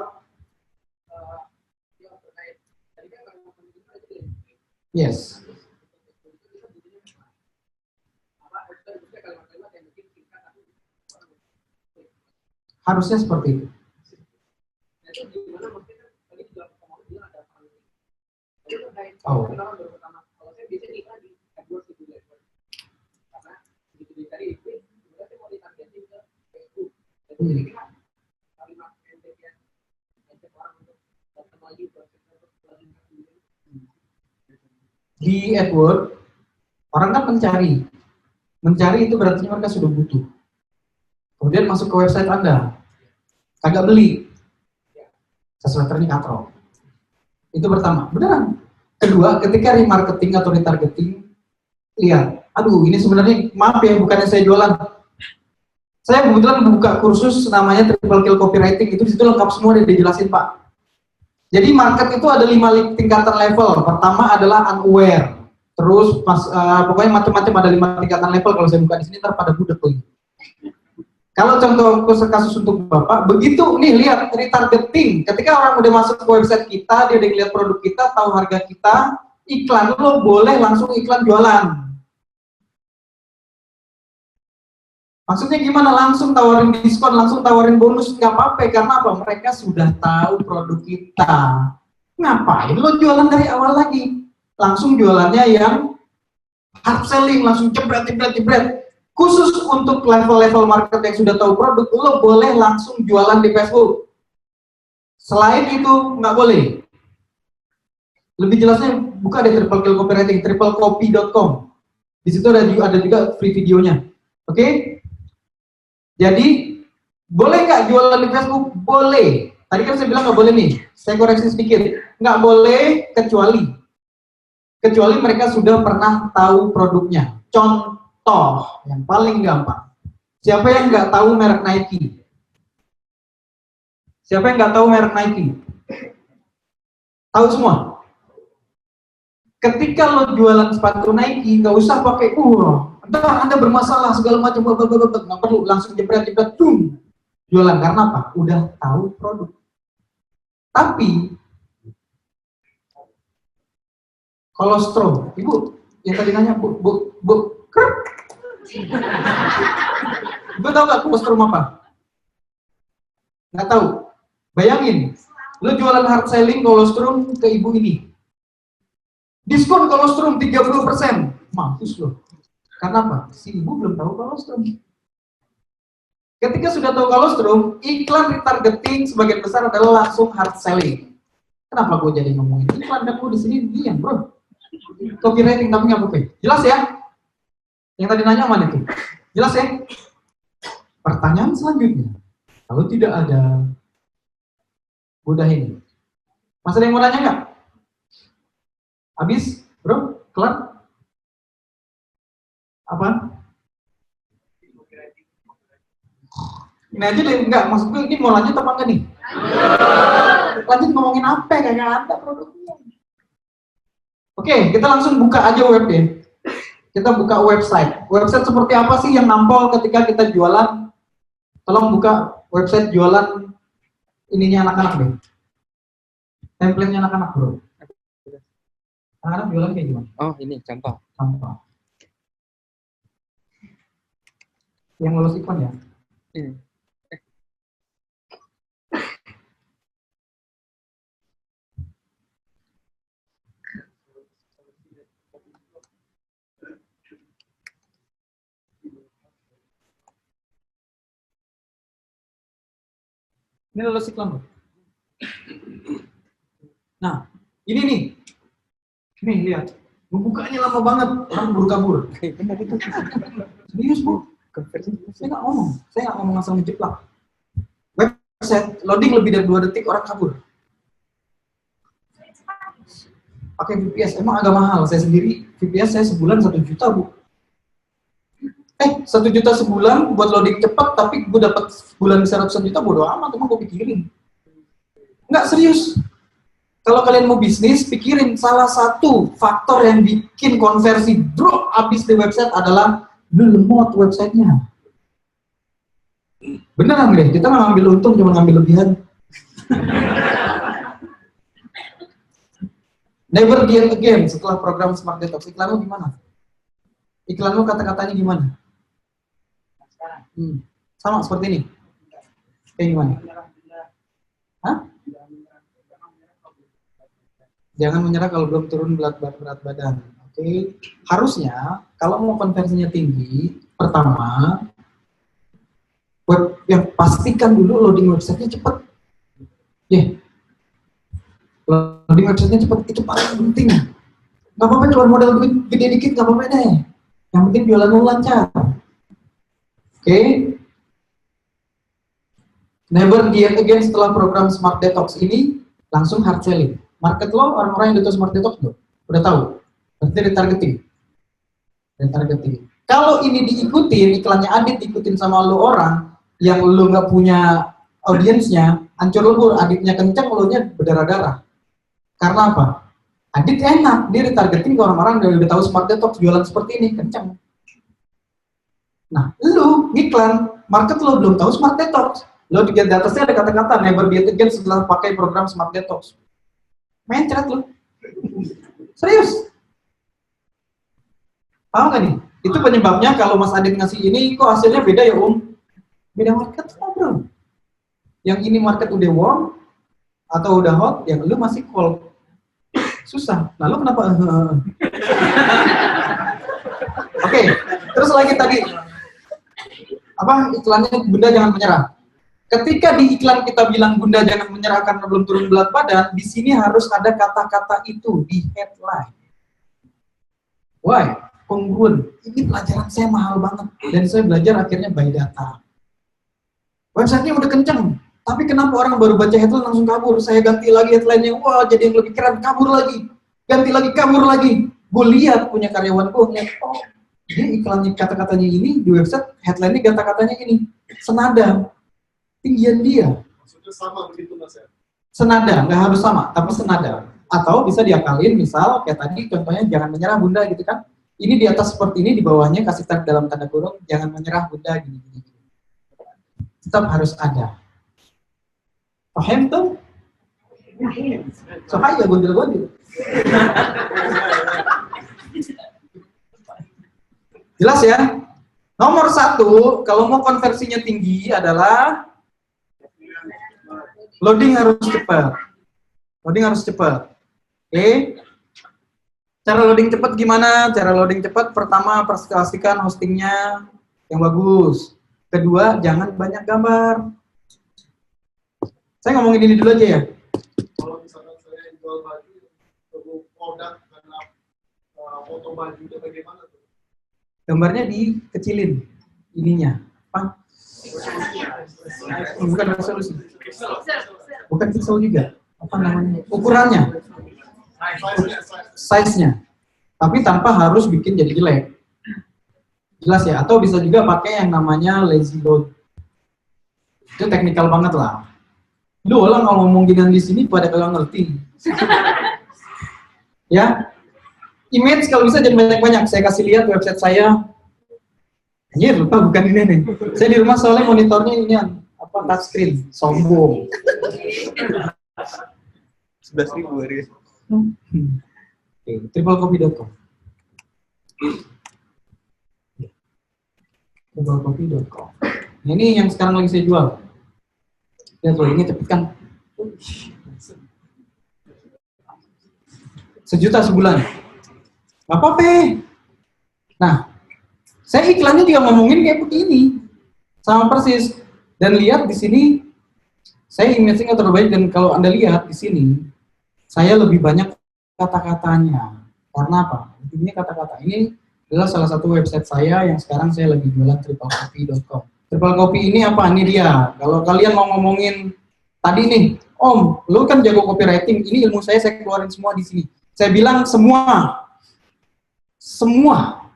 Yes. Harusnya seperti itu. Oh. Di AdWords, orang kan mencari. Mencari itu berarti mereka sudah butuh. Kemudian masuk ke website Anda. Kagak beli. Sesuai training katro. Itu pertama. Beneran. Kedua, ketika remarketing atau retargeting, lihat. Aduh, ini sebenarnya, maaf ya, bukannya saya jualan. Saya kebetulan buka kursus namanya Triple Kill Copywriting. Itu disitu lengkap semua udah dijelasin, Pak. Jadi market itu ada 5 tingkatan level. Pertama adalah unaware. Terus pokoknya macam-macam ada 5 tingkatan level. Kalau saya buka di sini ntar pada budek lagi. Kalau contoh kasus untuk Bapak, begitu nih lihat retargeting. Ketika orang udah masuk ke website kita, dia udah lihat produk kita, tahu harga kita, iklan lo boleh langsung iklan jualan. Maksudnya gimana? Langsung tawarin diskon, langsung tawarin bonus, nggak apa-apa. Karena apa? Mereka sudah tahu produk kita. Ngapain lo jualan dari awal lagi? Langsung jualannya yang hard selling, langsung jebret. Khusus untuk level-level market yang sudah tahu produk, lo boleh langsung jualan di Facebook. Selain itu, nggak boleh. Lebih jelasnya, buka deh Triple Kill Copywriting, triplecopy.com. Di situ ada juga free videonya. Oke? Jadi, boleh nggak jualan di Facebook? Boleh. Tadi kan saya bilang nggak boleh nih. Saya koreksi sedikit. Nggak boleh kecuali mereka sudah pernah tahu produknya. Contoh yang paling gampang. Siapa yang nggak tahu merek Nike? Siapa yang nggak tahu merek Nike? Tahu semua? Ketika lo jualan sepatu Nike, nggak usah pakai Anda bermasalah segala macam, nggak perlu langsung jebret, jualan. Karena apa? Udah tahu produk. Tapi kolostrum, Ibu yang tadi nanya, Bu, Ibu tahu nggak kolostrum apa? Nggak tahu. Bayangin, lo jualan hard selling kolostrum ke ibu ini. Diskon kolostrum 30%, mampus lo. Karena apa? Si ibu belum tahu kolostrum. Ketika sudah tahu kolostrum, iklan retargeting sebagian besar adalah langsung hard selling. Kenapa gue jadi ngomongin iklan? Dan gue di sini diam, bro. Copywriting tapi nggak apa-apa. Jelas ya? Yang tadi nanya mana itu? Jelas ya? Pertanyaan selanjutnya, kalau tidak ada, udah ini. Masih ada yang mau nanya nggak? Habis, bro? Kelar? Apa? Ini aja deh, enggak, maksud gue ini mau lanjut apa enggak nih? Lanjut ngomongin apa? Kagak ada produknya. Oke, kita langsung buka aja web deh. Kita buka website. Website seperti apa sih yang nampol ketika kita jualan? Tolong buka website jualan ininya anak-anak deh. Template-nya anak-anak bro. Anak-anak jualan kayak gimana? Oh, ini contoh. Contoh. Yang lolos iklan ya? Ini. Ini lolos iklan loh. Nah, ini nih. Nih, lihat. Membukanya lama banget. Orang buru kabur. Benar itu. Serius, Bu. Konversi. Saya nggak ngomong. Saya nggak ngomong asal ngejeplak. Website loading lebih dari 2 detik, orang kabur. Pakai VPS, emang agak mahal. Saya sendiri, VPS saya sebulan 1 juta, Bu. 1 juta sebulan buat loading cepat, tapi gue dapat sebulan bisa ratusan juta, bodo amat, emang gue pikirin. Nggak, serius. Kalau kalian mau bisnis, pikirin salah satu faktor yang bikin konversi drop abis di website adalah lemot websitenya. Beneran deh, kita nggak ngambil untung, cuma ngambil lebihan. Never Again Again setelah program Smart Detox, iklanmu gimana? Iklanmu kata-katanya gimana? Sama seperti ini. Kayak gimana? Hah? Jangan menyerah kalau belum turun berat badan. Oke. Harusnya kalau mau konversinya tinggi, pertama yang pastikan dulu loading websitenya cepat. Loading websitenya cepat, itu paling penting. Gak apa-apa keluar modal gede dikit, gak apa-apa deh. Yang penting jualan lo lancar. Oke. Never Again setelah program Smart Detox ini langsung hard selling. Market lo orang-orang yang butuh Smart Detox lo udah tahu. Berarti retargeting. Kalau ini diikutin, iklannya Adit diikutin sama lo orang yang lo nggak punya audiensnya, hancur lebur. Aditnya kenceng, lo nya berdarah-darah. Karena apa? Adit enak, dia retargeting ke orang-orang yang udah tahu Smart Detox, jualan seperti ini, kenceng. Nah, lu ngiklan, market lo belum tahu Smart Detox. Lo di atasnya ada kata-kata Never Again setelah pakai program Smart Detox. Mencret lo. Serius. Paham gak nih? Itu penyebabnya kalau Mas Adit ngasih ini, kok hasilnya beda ya Om? Beda market lo bro. Yang ini market udah warm, atau udah hot, yang lu masih cold. Susah. Lalu kenapa? Oke, terus lagi tadi. Apa iklannya Bunda jangan menyerah. Ketika di iklan kita bilang Bunda jangan menyerah karena belum turun berat badan, di sini harus ada kata-kata itu di headline. Why? Kongruen. Ini pelajaran saya mahal banget dan saya belajar akhirnya by data. Websitenya udah kenceng, tapi kenapa orang baru baca headline langsung kabur? Saya ganti lagi headline-nya, wah jadi yang lebih keren, kabur lagi. Ganti lagi, kabur lagi. Gue lihat punya karyawan gue, ngeliat, oh dia iklannya kata-katanya ini, di website headline-nya kata-katanya ini. Senada. Tinggian dia. Maksudnya sama begitu Mas ya? Senada, nggak harus sama, tapi senada. Atau bisa diakalin, misal kayak tadi contohnya jangan menyerah Bunda gitu kan. Ini di atas seperti ini, di bawahnya kasih tag dalam tanda kurung, jangan menyerah Bunda gini-gini. Tetap harus ada. Paham tuh? Sohaya gondel-gondel. Jelas ya? Nomor 1, kalau mau konversinya tinggi adalah loading harus cepat. Loading harus cepat. Oke. Cara loading cepat gimana? Cara loading cepat pertama pastikan hostingnya yang bagus. Kedua, jangan banyak gambar. Saya ngomongin ini dulu aja ya. Kalau misalkan saya jual baju, produk karena foto baju itu bagaimana tuh? Gambarnya dikecilin ininya. Apa? Bukan resolusi. Bukan pixel juga. Apa namanya? Ukurannya. Size-nya. Tapi tanpa harus bikin jadi jelek. Jelas ya? Atau bisa juga pakai yang namanya lazy load. Itu teknikal banget lah. Lu orang kalau ngomong gini di sini pada kagak ngerti. Ya. Image kalau bisa jangan banyak-banyak. Saya kasih lihat website saya. Anjir, lupa bukan ini nih. Saya di rumah soalnya monitornya ini apa touchscreen. Sombong. 11.000 harga. Oke, triplecoffee.com. Triplecoffee.com. Nah, ini yang sekarang lagi saya jual. Lihat loh, ini cepet kan. 1 juta sebulan. Gak apa-apa. Nah, saya iklannya juga ngomongin kayak begini. Sama persis. Dan lihat di sini, saya image-nya nggak terlalu baik, dan kalau Anda lihat di sini, saya lebih banyak kata-katanya. Karena apa? Ini kata-kata ini adalah salah satu website saya yang sekarang saya lagi jualan, triplecoffee.com. Triplecoffee ini apa? Ini dia. Kalau kalian mau ngomongin tadi nih, Om, lu kan jago copywriting, ini ilmu saya keluarin semua di sini. Saya bilang semua.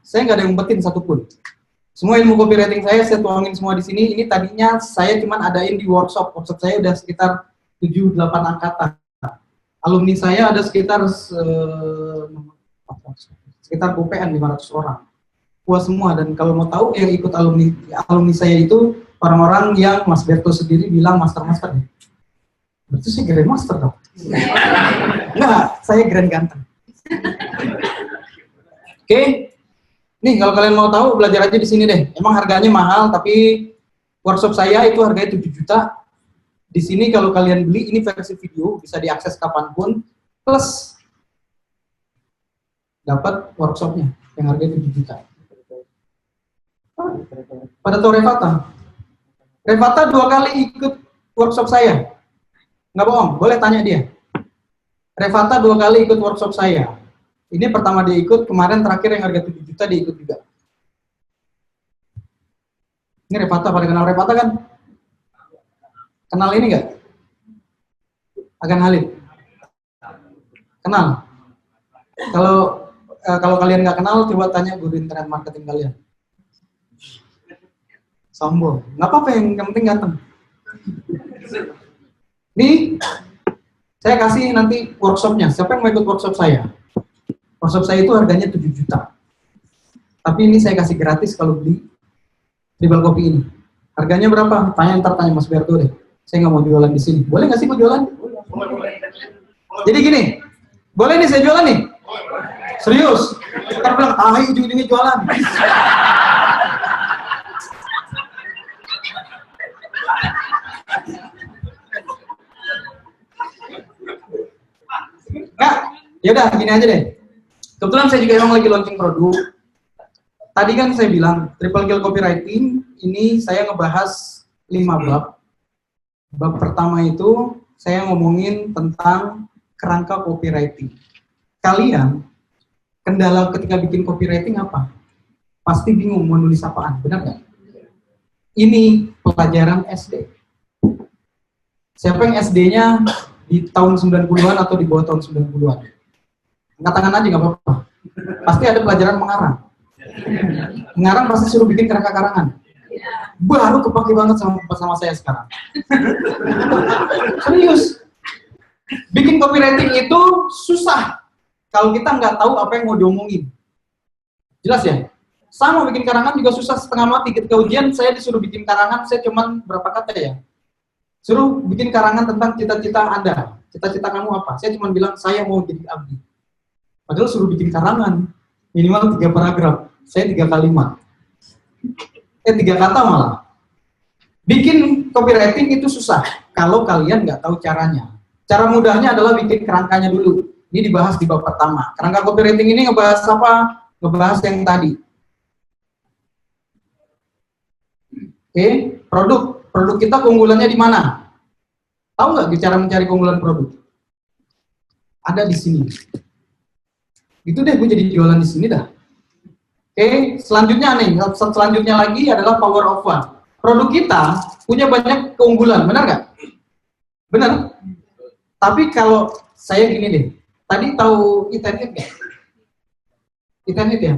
Saya nggak ada yang umpetin satupun. Semua ilmu copywriting saya tuangin semua di sini. Ini tadinya saya cuman adain di workshop. Workshop saya udah sekitar 7-8 angkatan. Alumni saya ada sekitar UPN 500 orang. Puas semua, dan kalau mau tahu yang ikut alumni saya itu orang-orang yang Mas Berto sendiri bilang master-master. Berarti saya grandmaster dong. Enggak, saya grand ganteng. Oke. Nih, kalau kalian mau tahu, belajar aja di sini deh. Emang harganya mahal, tapi workshop saya itu harganya 7 juta. Di sini kalau kalian beli, ini versi video, bisa diakses kapanpun, plus dapat workshopnya, yang harganya 7 juta. Pada tahu Revata? Revata 2 kali ikut workshop saya. Nggak bohong, boleh tanya dia. Revata 2 kali ikut workshop saya. Ini pertama dia ikut, kemarin terakhir yang harga 7 juta dia ikut juga. Ini Revata, pada kenal Revata kan? Kenal ini nggak? Agan Halid? Kenal? Kalau kalian nggak kenal, coba tanya guru internet marketing kalian. Sombong. Nggak apa-apa, yang penting ganteng. Nih, saya kasih nanti workshopnya. Siapa yang mau ikut workshop saya? Workshop saya itu harganya 7 juta. Tapi ini saya kasih gratis kalau beli Triplecoffee ini. Harganya berapa? Tanya Mas Berto deh. Saya nggak mau jualan di sini. Boleh nggak sih mau jualan? Jadi gini, boleh nih saya jualan nih? Serius? Ntar bilang, ujung-ujungnya jualan. Enggak, yaudah gini aja deh. Kebetulan saya juga emang lagi launching produk. Tadi kan saya bilang, Triple Kill Copywriting, ini saya ngebahas 5 bab. Bab pertama itu, saya ngomongin tentang kerangka copywriting. Kalian, kendala ketika bikin copywriting apa? Pasti bingung mau nulis apaan, benar nggak? Ini pelajaran SD. Siapa yang SD-nya di tahun 90-an atau di bawah tahun 90-an? Angkat tangan aja nggak apa-apa. Pasti ada pelajaran mengarang. Mengarang pasti suruh bikin kerangka-karangan. Baru kepake banget sama saya sekarang. Serius. Bikin copywriting itu susah kalau kita nggak tahu apa yang mau diomongin. Jelas ya? Sama bikin karangan juga susah setengah mati. Ketika ujian saya disuruh bikin karangan, saya cuman berapa kata ya? Suruh bikin karangan tentang cita-cita Anda. Cita-cita kamu apa? Saya cuma bilang saya mau jadi abdi. Padahal suruh bikin karangan minimal 3 paragraf. Saya 3 kalimat. 3 kata malah. Bikin copywriting itu susah kalau kalian nggak tahu caranya. Cara mudahnya adalah bikin kerangkanya dulu. Ini dibahas di bab pertama. Kerangka copywriting ini ngebahas apa? Ngebahas yang tadi. Oke, produk kita keunggulannya di mana? Tahu nggak cara mencari keunggulan produk? Ada di sini. Itu deh, gue jadi jualan di sini dah. Oke, selanjutnya lagi adalah power of one. Produk kita punya banyak keunggulan, benar nggak? Benar. Tapi kalau saya gini deh, tadi tahu internet nggak? Internet ya?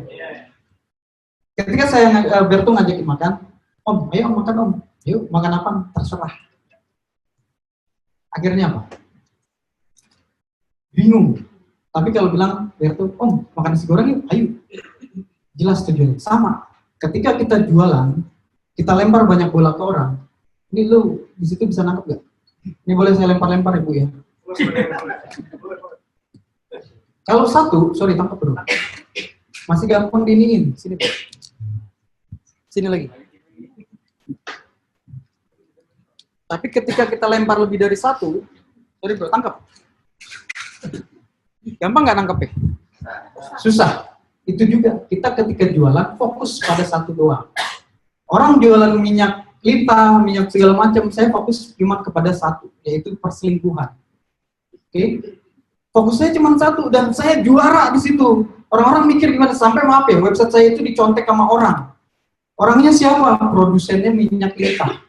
Ketika saya Berto ngajakin makan, Om, ayo makan Om. Yuk, makan apa? Terserah. Akhirnya apa? Bingung. Tapi kalau bilang, Berto, Om, makan nasi goreng yuk, ayo. Jelas tujuannya. Sama. Ketika kita jualan, kita lempar banyak bola ke orang. Ini lu di situ bisa nangkep gak? Ini boleh saya lempar-lempar ya Bu ya? Kalau satu, sorry tangkap bro. Masih gampang diniin. Sini, Bro. Sini lagi. Tapi ketika kita lempar lebih dari satu, sorry bro, tangkap. Gampang nggak nangkep ya? Susah. Itu juga, kita ketika jualan fokus pada satu doang. Orang jualan minyak lintah, minyak segala macam, saya fokus cuma kepada satu, yaitu perselingkuhan. Oke? Fokusnya cuma satu, dan saya juara di situ. Orang-orang mikir gimana, sampai maaf ya, website saya itu dicontek sama orang. Orangnya siapa? Produsennya minyak lintah.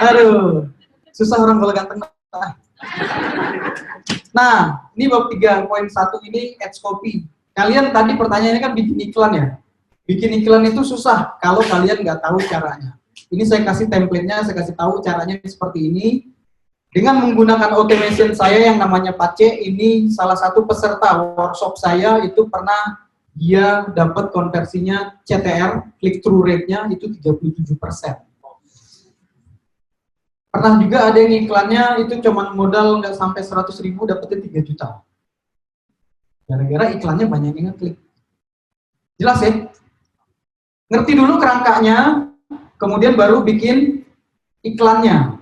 Aduh, susah orang kalau ganteng. Nah, ini bab 3.1 ini ads copy. Kalian tadi pertanyaannya kan bikin iklan ya. Bikin iklan itu susah kalau kalian nggak tahu caranya. Ini saya kasih template-nya, saya kasih tahu caranya seperti ini. Dengan menggunakan automation saya yang namanya Pace, ini salah satu peserta workshop saya itu pernah dia dapat konversinya CTR, click-through rate-nya itu 37%. Pernah juga ada yang iklannya itu cuma modal nggak sampai 100.000 dapetnya 3 juta. Gara-gara iklannya banyak yang ngeklik. Jelas ya? Ngerti dulu kerangkanya, kemudian baru bikin iklannya.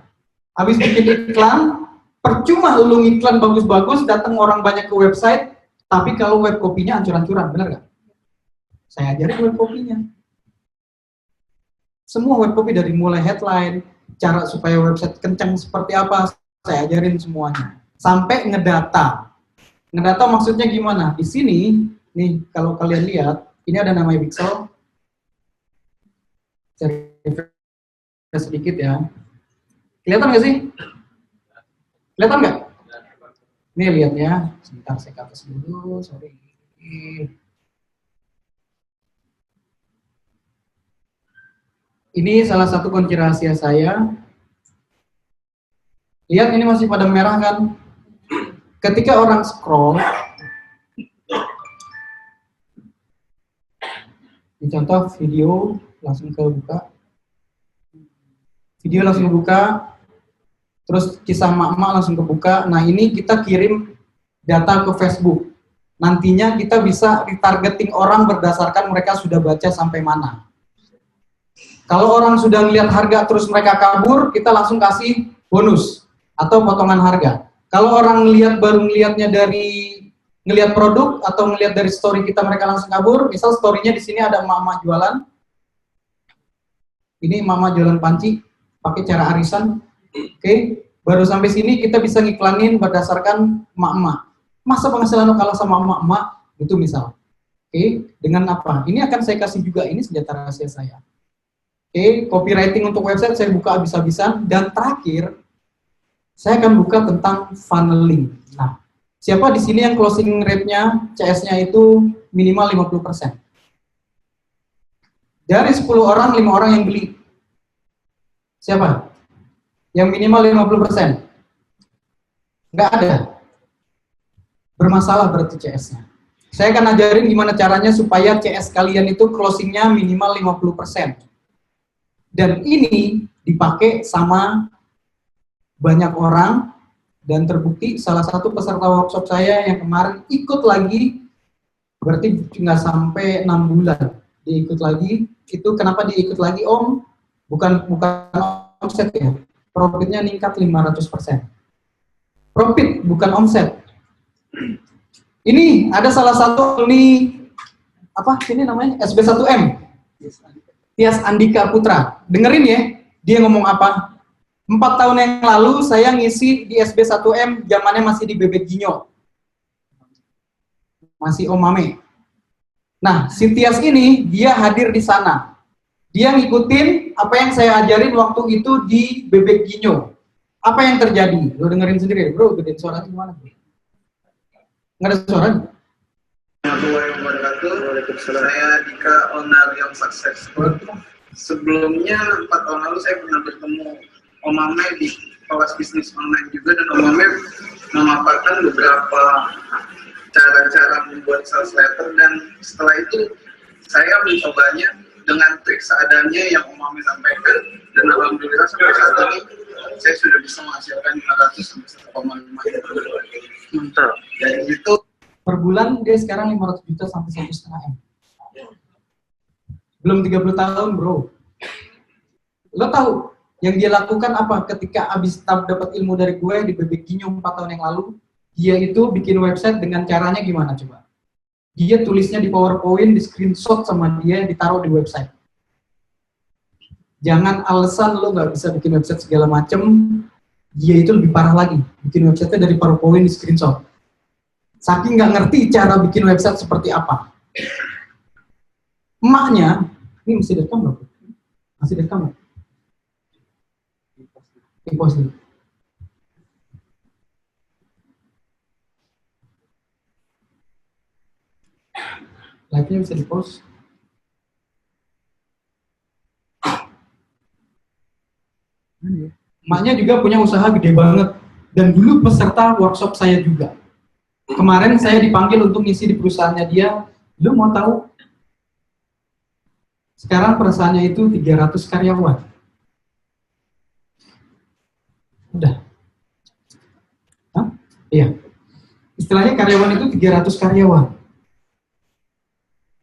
Habis bikin iklan, percuma lu iklan bagus-bagus, datang orang banyak ke website, tapi kalau web copy-nya ancur-ancuran, benar nggak? Saya ajarin web copy-nya. Semua web copy dari mulai headline, cara supaya website kencang seperti apa, saya ajarin semuanya. Sampai ngedata. Ngedata maksudnya gimana? Di sini, nih kalau kalian lihat, ini ada namanya pixel. Saya refresh sedikit ya. Kelihatan nggak sih? Kelihatan nggak? Nih lihat ya. Sebentar saya ke atas dulu, sorry. Ini salah satu kunci rahasia saya. Lihat ini masih pada merah kan? Ketika orang scroll, ini contoh video langsung kebuka. Video langsung kebuka, terus kisah mak-mak langsung kebuka. Nah ini kita kirim data ke Facebook. Nantinya kita bisa retargeting orang berdasarkan mereka sudah baca sampai mana. Kalau orang sudah lihat harga terus mereka kabur, kita langsung kasih bonus atau potongan harga. Kalau orang baru ngelihatnya dari ngelihat produk atau ngelihat dari story kita mereka langsung kabur, misal story-nya di sini ada emak-emak jualan. Ini emak-emak jualan panci pakai cara arisan. Oke, baru sampai sini kita bisa ngiklanin berdasarkan emak-emak. Masa penghasilan lo kalah sama emak-emak? Itu misal. Oke, dengan apa? Ini akan saya kasih juga, ini senjata rahasia saya. Oke, copywriting untuk website saya buka habis-habisan. Dan terakhir, saya akan buka tentang funneling. Nah, siapa di sini yang closing rate-nya, CS-nya itu minimal 50%? Dari 10 orang, 5 orang yang beli. Siapa? Yang minimal 50%? Nggak ada. Bermasalah berarti CS-nya. Saya akan ajarin gimana caranya supaya CS kalian itu closing-nya minimal 50%. Dan ini dipakai sama banyak orang, dan terbukti salah satu peserta workshop saya yang kemarin ikut lagi, berarti nggak sampai 6 bulan dia ikut lagi. Itu kenapa dia ikut lagi Om? Bukan omset ya, profitnya meningkat 500%. Profit bukan omset. Ini ada salah satu ini apa ini namanya SB1M, Tias Andika Putra. Dengerin ya, dia ngomong apa? 4 tahun yang lalu saya ngisi di SB1M, zamannya masih di Bebek Ginyo. Masih Om Mame. Nah, si Tias ini, dia hadir di sana. Dia ngikutin apa yang saya ajarin waktu itu di Bebek Ginyo. Apa yang terjadi? Lo dengerin sendiri, bro. Gedein suaranya gimana? Nggak ada suara? Saya Dika, owner yang successful. Sebelumnya 4 tahun lalu saya pernah bertemu Om Mame di kelas bisnis online juga, dan Om Mame memaparkan beberapa cara-cara membuat sales letter, dan setelah itu saya mencobanya dengan trik seadanya yang Om Mame sampaikan, dan alhamdulillah sampai saat ini saya sudah bisa menghasilkan 500 sampai 1,5 juta. Mantap. Dan itu Per bulan dia sekarang 500 juta sampai 1,5 M. Belum 30 tahun, bro. Lo tahu yang dia lakukan apa ketika abis dapat ilmu dari gue di BB Kinyo 4 tahun yang lalu? Dia itu bikin website dengan caranya gimana coba? Dia tulisnya di PowerPoint, di screenshot sama dia, ditaruh di website. Jangan alasan lo nggak bisa bikin website segala macem. Dia itu lebih parah lagi, bikin website dari PowerPoint, di screenshot. Saking nggak ngerti cara bikin website seperti apa. Emaknya, ini masih direkam loh, masih direkam ya? Di-post dulu. Live-nya bisa di-post. Emaknya juga punya usaha gede banget. Dan dulu peserta workshop saya juga. Kemarin saya dipanggil untuk ngisi di perusahaannya dia. Lu mau tahu? Sekarang perusahaannya itu 300 karyawan. Udah. Hah? Iya. Istilahnya karyawan itu 300 karyawan.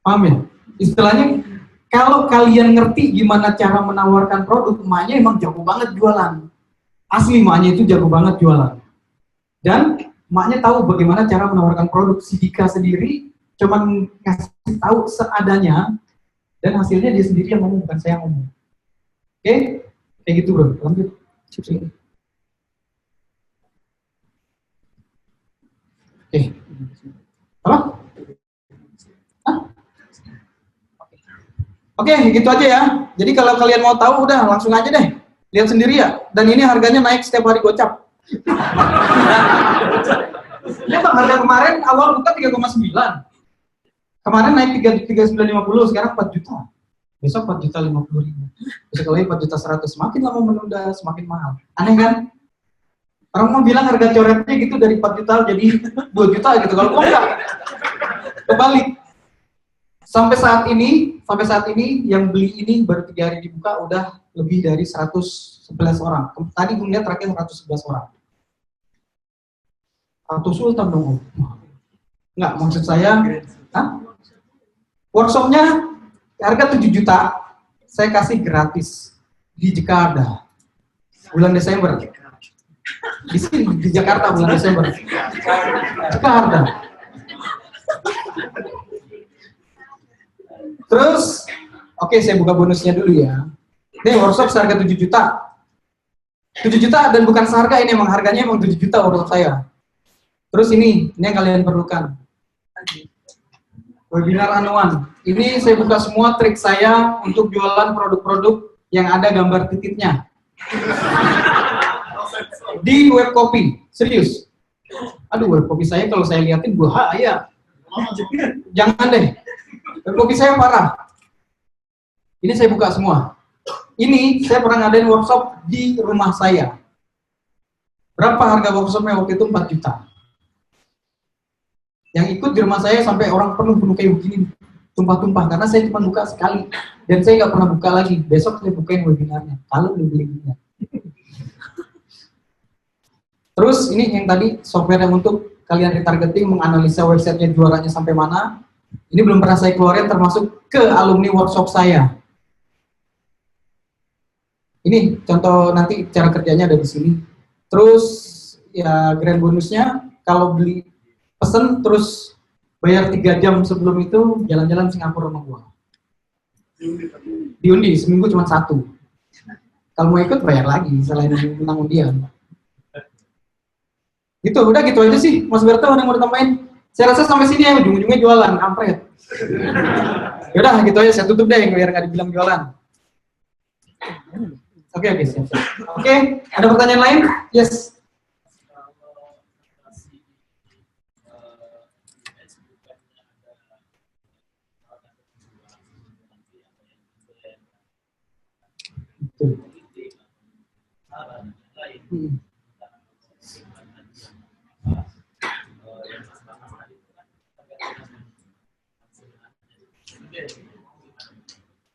Paham ya? Istilahnya kalau kalian ngerti gimana cara menawarkan produk, emaknya emang jago banget jualan. Asli emaknya itu jago banget jualan. Dan emaknya tahu bagaimana cara menawarkan produk. Si Dika sendiri cuman ngasih tahu seadanya dan hasilnya dia sendiri yang ngomong, bukan saya yang ngomong. Oke? Kayak gitu bro. Lanjut. Oke. Apa? Hah? Oke, gitu aja ya. Jadi kalau kalian mau tahu, udah langsung aja deh. Lihat sendiri ya. Dan ini harganya naik setiap hari gocap. Ya bang, harga kemarin awal buka 3,9. Kemarin naik 3,950, sekarang 4 juta. Besok 4 juta 50 ribu. Besok lagi 4 juta 100. Semakin lama menunda, semakin mahal. Aneh kan? Orang mau bilang harga coretnya gitu dari 4 juta jadi 2 juta gitu. Kalau enggak, kebalik. Sampai saat ini yang beli ini baru 3 hari dibuka udah lebih dari 111 orang. Tadi gue lihat terakhir 111 orang. Ratu Sultan dong. Enggak, maksud saya, workshopnya harga 7 juta, saya kasih gratis di Jakarta bulan Desember. Di sini di Jakarta bulan Desember. Jakarta. Terus, oke, saya buka bonusnya dulu ya. Ini workshop seharga 7 juta. 7 juta dan bukan seharga ini, emang harganya emang 7 juta workshop saya. Terus ini yang kalian perlukan. Webinar anuan. Ini saya buka semua trik saya untuk jualan produk-produk yang ada gambar titiknya. Di web copy, serius. Aduh, web copy saya kalau saya liatin bahaya. Jangan deh. Web copy saya parah. Ini saya buka semua. Ini saya pernah ngadain workshop di rumah saya. Berapa harga workshopnya waktu itu? 4 juta. Yang ikut di rumah saya sampai orang penuh kayak begini, tumpah-tumpah, karena saya cuma buka sekali. Dan saya nggak pernah buka lagi. Besok saya bukain webinarnya, kalau beli-belinya. Terus ini yang tadi, software yang untuk kalian retargeting, menganalisa websitenya juaranya sampai mana. Ini belum pernah saya keluarin, termasuk ke alumni workshop saya. Ini contoh nanti cara kerjanya ada di sini. Terus ya grand bonusnya kalau beli pesen terus bayar 3 jam sebelum itu jalan-jalan Singapura sama gua. Diundi seminggu cuma 1. Kalau mau ikut bayar lagi selain menang undian. Gitu, udah gitu aja sih. Mas Berto ada yang mau ditambahin? Saya rasa sampai sini ya, ujung-ujungnya jualan, kampret. Yaudah gitu aja, saya tutup deh biar nggak dibilang jualan. Oke, siap. Oke, ada pertanyaan lain? Yes.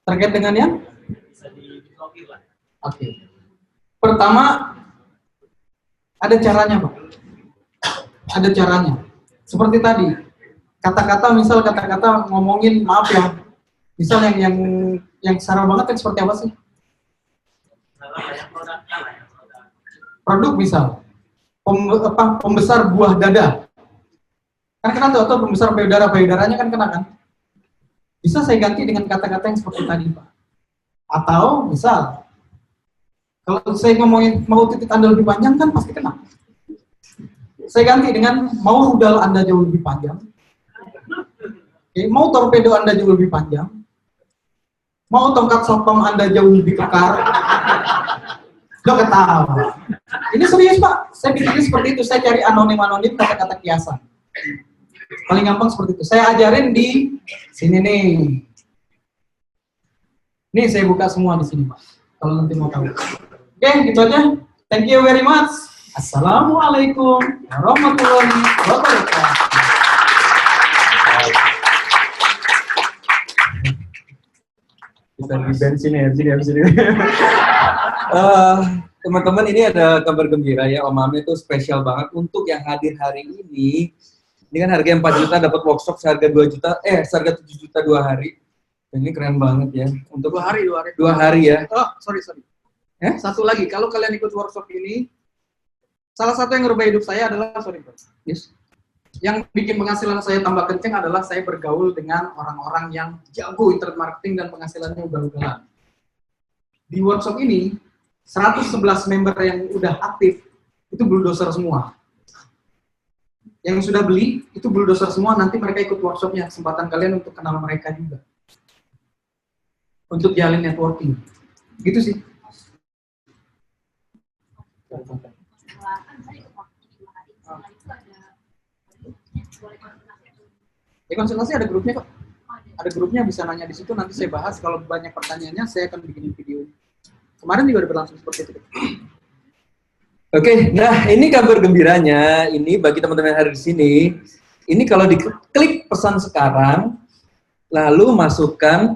Terkait dengan yang? Bisa diblokir lah. Oke. Pertama, ada caranya, Pak. Ada caranya. Seperti tadi, kata-kata ngomongin, maaf ya, misal yang sarah banget kan seperti apa sih? Produk misal, pembesar buah dada. Kan kena tuh pembesar payudaranya kan kena kan? Bisa saya ganti dengan kata-kata yang seperti tadi, Pak. Atau misal, kalau saya ngomongin mau titik Anda lebih panjang kan pasti kena. Saya ganti dengan mau rudal Anda jauh lebih panjang. Oke, mau torpedo Anda jauh lebih panjang. Mau tongkat satpam Anda jauh lebih kekar. Udah ketawa. Ini serius, Pak. Saya bikinnya seperti itu. Saya cari anonim kata-kata kiasan. Paling gampang seperti itu. Saya ajarin di sini nih. Nih saya buka semua di sini, Pak. Kalau nanti mau tahu. Oke, gitu aja. Thank you very much. Assalamualaikum warahmatullahi wabarakatuh. Bisa di bensin ya, habis ini. Teman-teman, ini ada kabar gembira ya, Om Ame itu spesial banget untuk yang hadir hari ini. Ini kan harganya 4 juta, dapat workshop seharga 2 juta, seharga 7 juta 2 hari. Ini keren banget ya. Untuk 2 hari. 2 hari ya. Oh, sorry. Satu lagi, kalau kalian ikut workshop ini, salah satu yang merubah hidup saya adalah, yes. Yang bikin penghasilan saya tambah kenceng adalah saya bergaul dengan orang-orang yang jago internet marketing dan penghasilannya ugal-ugalan. Di workshop ini, 111 member yang udah aktif, itu bulldozer semua. Yang sudah beli, itu bulldozer semua, nanti mereka ikut workshopnya, kesempatan kalian untuk kenal mereka juga. Untuk jalin networking. Gitu sih. Ya konsultasi ada grupnya kok. Ada grupnya, bisa nanya di situ, nanti saya bahas. Kalau banyak pertanyaannya, saya akan bikinin video. Kemarin juga ada berlangsung seperti itu. Oke, nah ini kabar gembiranya. Ini bagi teman-teman yang hadir di sini. Ini kalau diklik pesan sekarang, lalu masukkan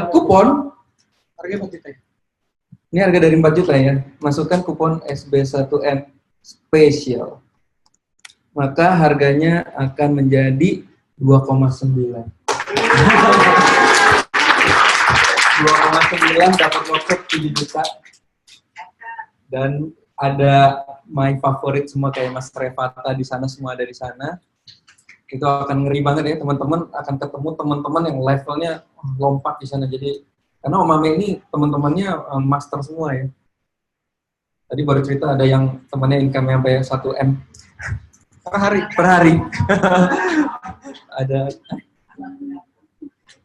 kupon. Harganya 4 juta ya? Ini harga dari 4 juta ya. Masukkan kupon SB1M Special. Maka harganya akan menjadi 2,9. 2,9 dapat workshop 7 juta. Dan ada my favorit semua kayak Mas Revata di sana, semua ada di sana. Itu akan ngeri banget ya, teman-teman akan ketemu teman-teman yang levelnya lompat di sana. Jadi karena Om Ame ini teman-temannya master semua ya. Tadi baru cerita ada yang temannya income sampai 1M per hari. Ada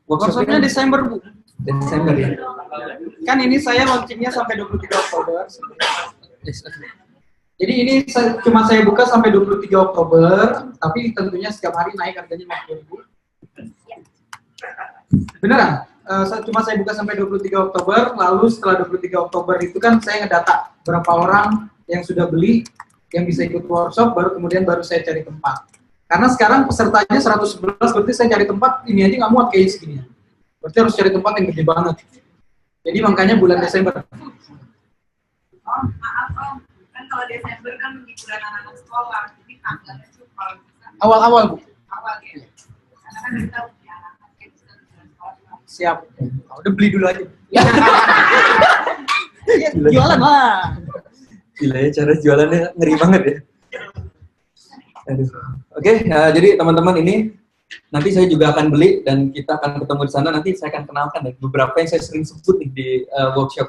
Workshopnya Desember, Bu. Desember ya. Kan ini saya launchingnya sampai 23 Oktober. Jadi ini cuma saya buka sampai 23 Oktober, tapi tentunya setiap hari naik harganya 50.000. Beneran? Cuma saya buka sampai 23 Oktober, lalu setelah 23 Oktober itu kan saya ngedata berapa orang yang sudah beli, yang bisa ikut workshop, baru saya cari tempat. Karena sekarang pesertanya 111, berarti saya cari tempat, ini aja nggak muat kayak segini. Berarti harus cari tempat yang gede banget. Jadi makanya bulan Desember. Oh, maaf Om, kan kalau Desember kan di bulan anak-anak sekolah, jadi tanggalnya itu kalau bisa Awal-awal, Bu. awal ya. Karena kan kita punya anak-anak yang bisa di bulan sekolah. Siap. Udah beli dulu aja. Ya, jualan lah. Gila ya, cara jualannya ngeri banget ya. Aduh. Oke, jadi teman-teman ini nanti saya juga akan beli dan kita akan ketemu di sana. Nanti saya akan kenalkan ya, beberapa yang saya sering sebut nih di workshop.